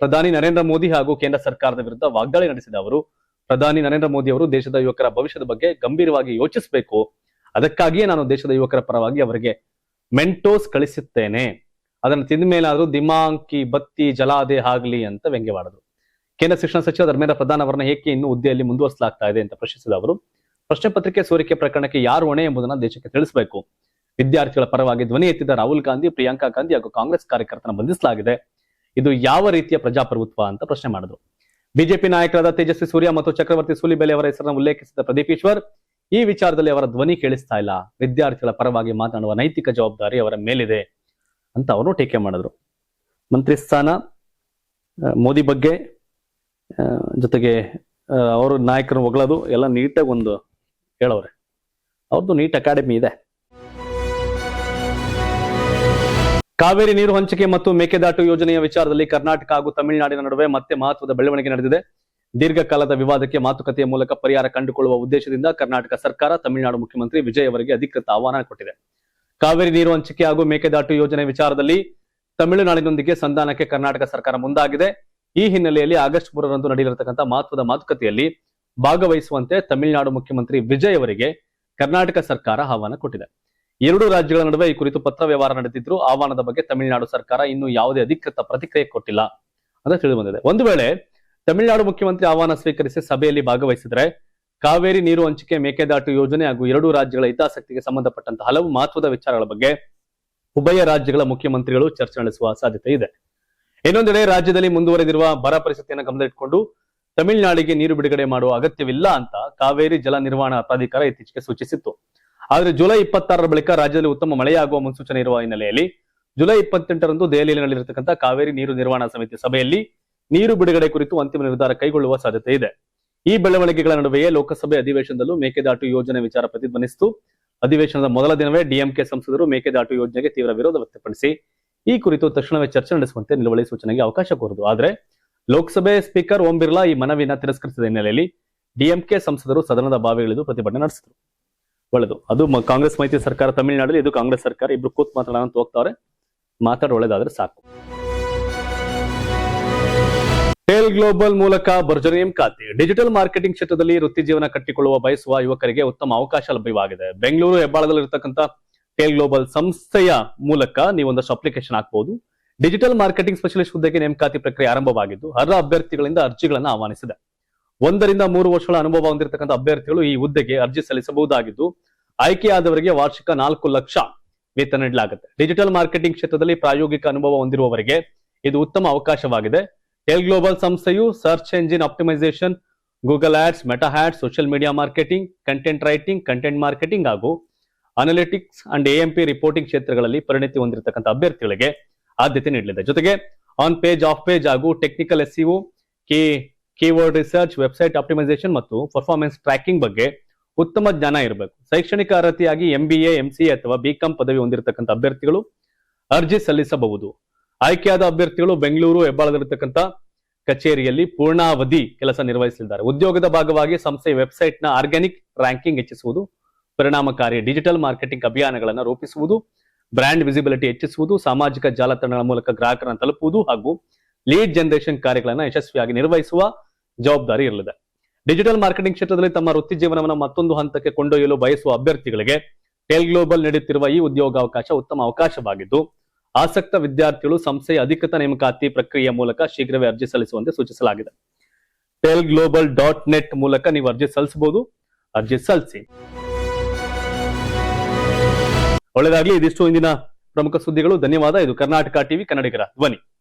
ಪ್ರಧಾನಿ ನರೇಂದ್ರ ಮೋದಿ ಹಾಗೂ ಕೇಂದ್ರ ಸರ್ಕಾರದ ವಿರುದ್ಧ ವಾಗ್ದಾಳಿ ನಡೆಸಿದ ಅವರು, ಪ್ರಧಾನಿ ನರೇಂದ್ರ ಮೋದಿ ಅವರು ದೇಶದ ಯುವಕರ ಭವಿಷ್ಯದ ಬಗ್ಗೆ ಗಂಭೀರವಾಗಿ ಯೋಚಿಸಬೇಕು. ಅದಕ್ಕಾಗಿಯೇ ನಾನು ದೇಶದ ಯುವಕರ ಪರವಾಗಿ ಅವರಿಗೆ ಮೆಂಟೋಸ್ ಕಳಿಸುತ್ತೇನೆ. ಅದನ್ನು ತಿಂದ ಮೇಲಾದ್ರೂ ದಿಮಾಂಕಿ ಬತ್ತಿ ಜಲಾದೆ ಆಗ್ಲಿ ಅಂತ ವ್ಯಂಗ್ಯವಾಡಿದ್ರು. ಕೇಂದ್ರ ಶಿಕ್ಷಣ ಸಚಿವ ಧರ್ಮೇಂದ್ರ ಪ್ರಧಾನ್ ಅವರನ್ನ ಏಕೆ ಇನ್ನೂ ಹುದ್ದೆಯಲ್ಲಿ ಮುಂದುವರಿಸಲಾಗ್ತಾ ಇದೆ ಅಂತ ಪ್ರಶ್ನಿಸಿದ ಅವರು, ಪ್ರಶ್ನೆ ಪತ್ರಿಕೆ ಸೋರಿಕೆ ಪ್ರಕರಣಕ್ಕೆ ಯಾರು ಹೊಣೆ ಎಂಬುದನ್ನು ದೇಶಕ್ಕೆ ತಿಳಿಸಬೇಕು. ವಿದ್ಯಾರ್ಥಿಗಳ ಪರವಾಗಿ ಧ್ವನಿ ಎತ್ತಿದ ರಾಹುಲ್ ಗಾಂಧಿ, ಪ್ರಿಯಾಂಕಾ ಗಾಂಧಿ ಹಾಗೂ ಕಾಂಗ್ರೆಸ್ ಕಾರ್ಯಕರ್ತನ ಬಂಧಿಸಲಾಗಿದೆ. ಇದು ಯಾವ ರೀತಿಯ ಪ್ರಜಾಪ್ರಭುತ್ವ ಅಂತ ಪ್ರಶ್ನೆ ಮಾಡಿದ್ರು. ಬಿಜೆಪಿ ನಾಯಕರಾದ ತೇಜಸ್ವಿ ಸೂರ್ಯ ಮತ್ತು ಚಕ್ರವರ್ತಿ ಸೂಲಿಬೆಲೆ ಅವರ ಹೆಸರನ್ನು ಉಲ್ಲೇಖಿಸಿದ ಪ್ರದೀಪ್ ಈಶ್ವರ್ ಈ ವಿಚಾರದಲ್ಲಿ ಅವರ ಧ್ವನಿ ಕೇಳಿಸ್ತಾ ಇಲ್ಲ. ವಿದ್ಯಾರ್ಥಿಗಳ ಪರವಾಗಿ ಮಾತನಾಡುವ ನೈತಿಕ ಜವಾಬ್ದಾರಿ ಅವರ ಮೇಲಿದೆ ಅಂತ ಅವರು ಟೀಕೆ ಮಾಡಿದ್ರು. ಮಂತ್ರಿ ಸ್ಥಾನ, ಮೋದಿ ಬಗ್ಗೆ, ಜೊತೆಗೆ ಅವರು ನಾಯಕರು ಹೊಗಳೋದು ಎಲ್ಲ ನೀಟಾಗಿ ಒಂದು ಹೇಳವ್ರೆ. ಅವ್ರದ್ದು ನೀಟ್ ಅಕಾಡೆಮಿ ಇದೆ. ಕಾವೇರಿ ನೀರು ಹಂಚಿಕೆ ಮತ್ತು ಮೇಕೆದಾಟು ಯೋಜನೆಯ ವಿಚಾರದಲ್ಲಿ ಕರ್ನಾಟಕ ಹಾಗೂ ತಮಿಳುನಾಡಿನ ನಡುವೆ ಮತ್ತೆ ಮಹತ್ವದ ಬೆಳವಣಿಗೆ ನಡೆದಿದೆ. ದೀರ್ಘಕಾಲದ ವಿವಾದಕ್ಕೆ ಮಾತುಕತೆಯ ಮೂಲಕ ಪರಿಹಾರ ಕಂಡುಕೊಳ್ಳುವ ಉದ್ದೇಶದಿಂದ ಕರ್ನಾಟಕ ಸರ್ಕಾರ ತಮಿಳುನಾಡು ಮುಖ್ಯಮಂತ್ರಿ ವಿಜಯ್ ಅವರಿಗೆ ಅಧಿಕೃತ ಆಹ್ವಾನ ಕೊಟ್ಟಿದೆ. ಕಾವೇರಿ ನೀರು ಹಂಚಿಕೆ ಹಾಗೂ ಮೇಕೆದಾಟು ಯೋಜನೆ ವಿಚಾರದಲ್ಲಿ ತಮಿಳುನಾಡಿನೊಂದಿಗೆ ಸಂಧಾನಕ್ಕೆ ಕರ್ನಾಟಕ ಸರ್ಕಾರ ಮುಂದಾಗಿದೆ. ಈ ಹಿನ್ನೆಲೆಯಲ್ಲಿ ಆಗಸ್ಟ್ 3ರಂದು ನಡೆಯಲಿರತಕ್ಕಂಥ ಮಹತ್ವದ ಮಾತುಕತೆಯಲ್ಲಿ ಭಾಗವಹಿಸುವಂತೆ ತಮಿಳುನಾಡು ಮುಖ್ಯಮಂತ್ರಿ ವಿಜಯ್ ಅವರಿಗೆ ಕರ್ನಾಟಕ ಸರ್ಕಾರ ಆಹ್ವಾನ ಕೊಟ್ಟಿದೆ. ಎರಡೂ ರಾಜ್ಯಗಳ ನಡುವೆ ಈ ಕುರಿತು ಪತ್ರ ವ್ಯವಹಾರ ನಡೆದಿದ್ರು. ಆಹ್ವಾನದ ಬಗ್ಗೆ ತಮಿಳುನಾಡು ಸರ್ಕಾರ ಇನ್ನೂ ಯಾವುದೇ ಅಧಿಕೃತ ಪ್ರತಿಕ್ರಿಯೆ ಕೊಟ್ಟಿಲ್ಲ ಅಂತ ತಿಳಿದು ಬಂದಿದೆ. ಒಂದು ವೇಳೆ ತಮಿಳುನಾಡು ಮುಖ್ಯಮಂತ್ರಿ ಆಹ್ವಾನ ಸ್ವೀಕರಿಸಿ ಸಭೆಯಲ್ಲಿ ಭಾಗವಹಿಸಿದ್ರೆ ಕಾವೇರಿ ನೀರು ಹಂಚಿಕೆ, ಮೇಕೆದಾಟು ಯೋಜನೆ ಹಾಗೂ ಎರಡೂ ರಾಜ್ಯಗಳ ಹಿತಾಸಕ್ತಿಗೆ ಸಂಬಂಧಪಟ್ಟಂತಹ ಹಲವು ಮಹತ್ವದ ವಿಚಾರಗಳ ಬಗ್ಗೆ ಉಭಯ ರಾಜ್ಯಗಳ ಮುಖ್ಯಮಂತ್ರಿಗಳು ಚರ್ಚೆ ನಡೆಸುವ ಸಾಧ್ಯತೆ ಇದೆ. ಇನ್ನೊಂದೆಡೆ ರಾಜ್ಯದಲ್ಲಿ ಮುಂದುವರೆದಿರುವ ಬರ ಪರಿಸ್ಥಿತಿಯನ್ನು ಗಮನದಲ್ಲಿಟ್ಟುಕೊಂಡು ತಮಿಳುನಾಡಿಗೆ ನೀರು ಬಿಡುಗಡೆ ಮಾಡುವ ಅಗತ್ಯವಿಲ್ಲ ಅಂತ ಕಾವೇರಿ ಜಲ ನಿರ್ವಹಣಾ ಪ್ರಾಧಿಕಾರ ಇತ್ತೀಚೆಗೆ ಸೂಚಿಸಿತ್ತು. ಆದರೆ ಜುಲೈ 26ರ ಬಳಿಕ ರಾಜ್ಯದಲ್ಲಿ ಉತ್ತಮ ಮಳೆಯಾಗುವ ಮುನ್ಸೂಚನೆ ಇರುವ ಹಿನ್ನೆಲೆಯಲ್ಲಿ ಜುಲೈ 28ರಂದು ದೆಹಲಿಯಲ್ಲಿ ನಡೆದಿರತಕ್ಕಂಥ ಕಾವೇರಿ ನೀರು ನಿರ್ವಹಣಾ ಸಮಿತಿ ಸಭೆಯಲ್ಲಿ ನೀರು ಬಿಡುಗಡೆ ಕುರಿತು ಅಂತಿಮ ನಿರ್ಧಾರ ಕೈಗೊಳ್ಳುವ ಸಾಧ್ಯತೆ ಇದೆ. ಈ ಬೆಳವಣಿಗೆಗಳ ನಡುವೆಯೇ ಲೋಕಸಭೆ ಅಧಿವೇಶನದಲ್ಲೂ ಮೇಕೆದಾಟು ಯೋಜನೆ ವಿಚಾರ ಪ್ರತಿಧ್ವನಿಸಿತು. ಅಧಿವೇಶನದ ಮೊದಲ ದಿನವೇ ಡಿಎಂಕೆ ಸಂಸದರು ಮೇಕೆದಾಟು ಯೋಜನೆಗೆ ತೀವ್ರ ವಿರೋಧ ವ್ಯಕ್ತಪಡಿಸಿ ಈ ಕುರಿತು ತಕ್ಷಣವೇ ಚರ್ಚೆ ನಡೆಸುವಂತೆ ನಿಲುವಳಿ ಸೂಚನೆಗೆ ಅವಕಾಶ ಕೋರಿದ್ರು. ಆದರೆ ಲೋಕಸಭೆ ಸ್ಪೀಕರ್ ಓಂ ಬಿರ್ಲಾ ಈ ಮನವಿಯನ್ನು ತಿರಸ್ಕರಿಸಿದ ಹಿನ್ನೆಲೆಯಲ್ಲಿ ಡಿಎಂಕೆ ಸಂಸದರು ಸದನದ ಬಾವಿಗಿಳಿದು ಪ್ರತಿಭಟನೆ ನಡೆಸಿದರು. ಒಳ್ಳೆದು. ಅದು ಕಾಂಗ್ರೆಸ್ ಮೈತ್ರಿ ಸರ್ಕಾರ ತಮಿಳುನಾಡಲ್ಲಿ, ಇದು ಕಾಂಗ್ರೆಸ್ ಸರ್ಕಾರ. ಇಬ್ರು ಕೂತ್ ಮಾತಾಡೋಣ ಅಂತ ಹೋಗ್ತಾವ್ರೆ. ಮಾತಾಡ ಒಳ್ಳೇದಾದ್ರೆ ಸಾಕು. ಟೇಲ್ ಗ್ಲೋಬಲ್ ಮೂಲಕ ಭರ್ಜರಿ ನೇಮಕಾತಿ. ಡಿಜಿಟಲ್ ಮಾರ್ಕೆಟಿಂಗ್ ಕ್ಷೇತ್ರದಲ್ಲಿ ವೃತ್ತಿ ಜೀವನ ಕಟ್ಟಿಕೊಳ್ಳುವ ಬಯಸುವ ಯುವಕರಿಗೆ ಉತ್ತಮ ಅವಕಾಶ ಲಭ್ಯವಾಗಿದೆ. ಬೆಂಗಳೂರು ಹೆಬ್ಬಾಳದಲ್ಲಿ ಇರತಕ್ಕಂಥ ಟೇಲ್ ಗ್ಲೋಬಲ್ ಸಂಸ್ಥೆಯ ಮೂಲಕ ನೀವೊಂದಷ್ಟು ಅಪ್ಲಿಕೇಶನ್ ಹಾಕಬಹುದು. ಡಿಜಿಟಲ್ ಮಾರ್ಕೆಟಿಂಗ್ ಸ್ಪೆಷಲಿಸ್ಟ್ ಹುದ್ದೆಗೆ ನೇಮಕಾತಿ ಪ್ರಕ್ರಿಯೆ ಆರಂಭವಾಗಿದ್ದು ಅರ್ಹ ಅಭ್ಯರ್ಥಿಗಳಿಂದ ಅರ್ಜಿಗಳನ್ನು ಆಹ್ವಾನಿಸಿದೆ. 1 ರಿಂದ 3 ವರ್ಷಗಳ ಅನುಭವ ಹೊಂದಿರತಕ್ಕಂಥ ಅಭ್ಯರ್ಥಿಗಳು ಈ ಹುದ್ದೆಗೆ ಅರ್ಜಿ ಸಲ್ಲಿಸಬಹುದಾಗಿದ್ದು ಆಯ್ಕೆಯಾದವರಿಗೆ ವಾರ್ಷಿಕ 4 ಲಕ್ಷ ವೇತನ ನೀಡಲಾಗುತ್ತೆ. ಡಿಜಿಟಲ್ ಮಾರ್ಕೆಟಿಂಗ್ ಕ್ಷೇತ್ರದಲ್ಲಿ ಪ್ರಾಯೋಗಿಕ ಅನುಭವ ಹೊಂದಿರುವವರಿಗೆ ಇದು ಉತ್ತಮ ಅವಕಾಶವಾಗಿದೆ. ಟೇಲ್ ಗ್ಲೋಬಲ್ ಸಂಸ್ಥೆಯು search engine optimisation, Google Ads, Meta Ads, social media marketing, content writing, content marketing ಹಾಗೂ ಅನಾಲಿಟಿಕ್ಸ್ ಅಂಡ್ ಎಎಂಪಿ ರಿಪೋರ್ಟಿಂಗ್ ಕ್ಷೇತ್ರಗಳಲ್ಲಿ ಪರಿಣಿತಿ ಹೊಂದಿರತಕ್ಕಂಥ ಅಭ್ಯರ್ಥಿಗಳಿಗೆ ಆದ್ಯತೆ ನೀಡಲಿದೆ. ಜೊತೆಗೆ ಆನ್ ಪೇಜ್, ಆಫ್ ಪೇಜ್ ಹಾಗೂ technical SEO, keyword research, website optimisation ಮತ್ತು ಪರ್ಫಾರ್ಮೆನ್ಸ್ ಟ್ರ್ಯಾಕಿಂಗ್ ಬಗ್ಗೆ ಉತ್ತಮ ಜ್ಞಾನ ಇರಬೇಕು. ಶೈಕ್ಷಣಿಕ ಅರ್ಹತೆಯಾಗಿ MBA, MCA ಅಥವಾ BCom ಪದವಿ ಹೊಂದಿರತಕ್ಕಂಥ ಅಭ್ಯರ್ಥಿಗಳು ಅರ್ಜಿ ಸಲ್ಲಿಸಬಹುದು. ಆಯ್ಕೆಯಾದ ಅಭ್ಯರ್ಥಿಗಳು ಬೆಂಗಳೂರು ಹೆಬ್ಬಾಳದಲ್ಲಿರತಕ್ಕಂಥ ಕಚೇರಿಯಲ್ಲಿ ಪೂರ್ಣಾವಧಿ ಕೆಲಸ ನಿರ್ವಹಿಸಲಿದ್ದಾರೆ. ಉದ್ಯೋಗದ ಭಾಗವಾಗಿ ಸಂಸ್ಥೆಯ ವೆಬ್ಸೈಟ್ನ ಆರ್ಗ್ಯಾನಿಕ್ ರ್ಯಾಂಕಿಂಗ್ ಹೆಚ್ಚಿಸುವುದು, ಪರಿಣಾಮಕಾರಿ ಡಿಜಿಟಲ್ ಮಾರ್ಕೆಟಿಂಗ್ ಅಭಿಯಾನಗಳನ್ನು ರೂಪಿಸುವುದು, ಬ್ರ್ಯಾಂಡ್ ವಿಸಿಬಿಲಿಟಿ ಹೆಚ್ಚಿಸುವುದು, ಸಾಮಾಜಿಕ ಜಾಲತಾಣಗಳ ಮೂಲಕ ಗ್ರಾಹಕರನ್ನು ತಲುಪುವುದು ಹಾಗೂ ಲೀಡ್ ಜನರೇಷನ್ ಕಾರ್ಯಗಳನ್ನು ಯಶಸ್ವಿಯಾಗಿ ನಿರ್ವಹಿಸುವ ಜವಾಬ್ದಾರಿ ಇರಲಿದೆ. ಡಿಜಿಟಲ್ ಮಾರ್ಕೆಟಿಂಗ್ ಕ್ಷೇತ್ರದಲ್ಲಿ ತಮ್ಮ ವೃತ್ತಿ ಜೀವನವನ್ನು ಮತ್ತೊಂದು ಹಂತಕ್ಕೆ ಕೊಂಡೊಯ್ಯಲು ಬಯಸುವ ಅಭ್ಯರ್ಥಿಗಳಿಗೆ ಟೆಲ್ ಗ್ಲೋಬಲ್ ನೀಡುತ್ತಿರುವ ಈ ಉದ್ಯೋಗಾವಕಾಶ ಉತ್ತಮ ಅವಕಾಶವಾಗಿದ್ದು, ಆಸಕ್ತ ವಿದ್ಯಾರ್ಥಿಗಳು ಸಂಸ್ಥೆಯ ಅಧಿಕೃತ ನೇಮಕಾತಿ ಪ್ರಕ್ರಿಯೆಯ ಮೂಲಕ ಶೀಘ್ರವೇ ಅರ್ಜಿ ಸಲ್ಲಿಸುವಂತೆ ಸೂಚಿಸಲಾಗಿದೆ. telglobal.net ಮೂಲಕ ನೀವು ಅರ್ಜಿ ಸಲ್ಲಿಸಬಹುದು. ಅರ್ಜಿ ಸಲ್ಲಿಸಿ. ಒಳ್ಳೆಯದಾಗಲಿ. ಇದಿಷ್ಟು ಇಂದಿನ ಪ್ರಮುಖ ಸುದ್ದಿಗಳು. ಧನ್ಯವಾದ. ಇದು ಕರ್ನಾಟಕ ಟಿವಿ, ಕನ್ನಡಿಗರ ಧ್ವನಿ.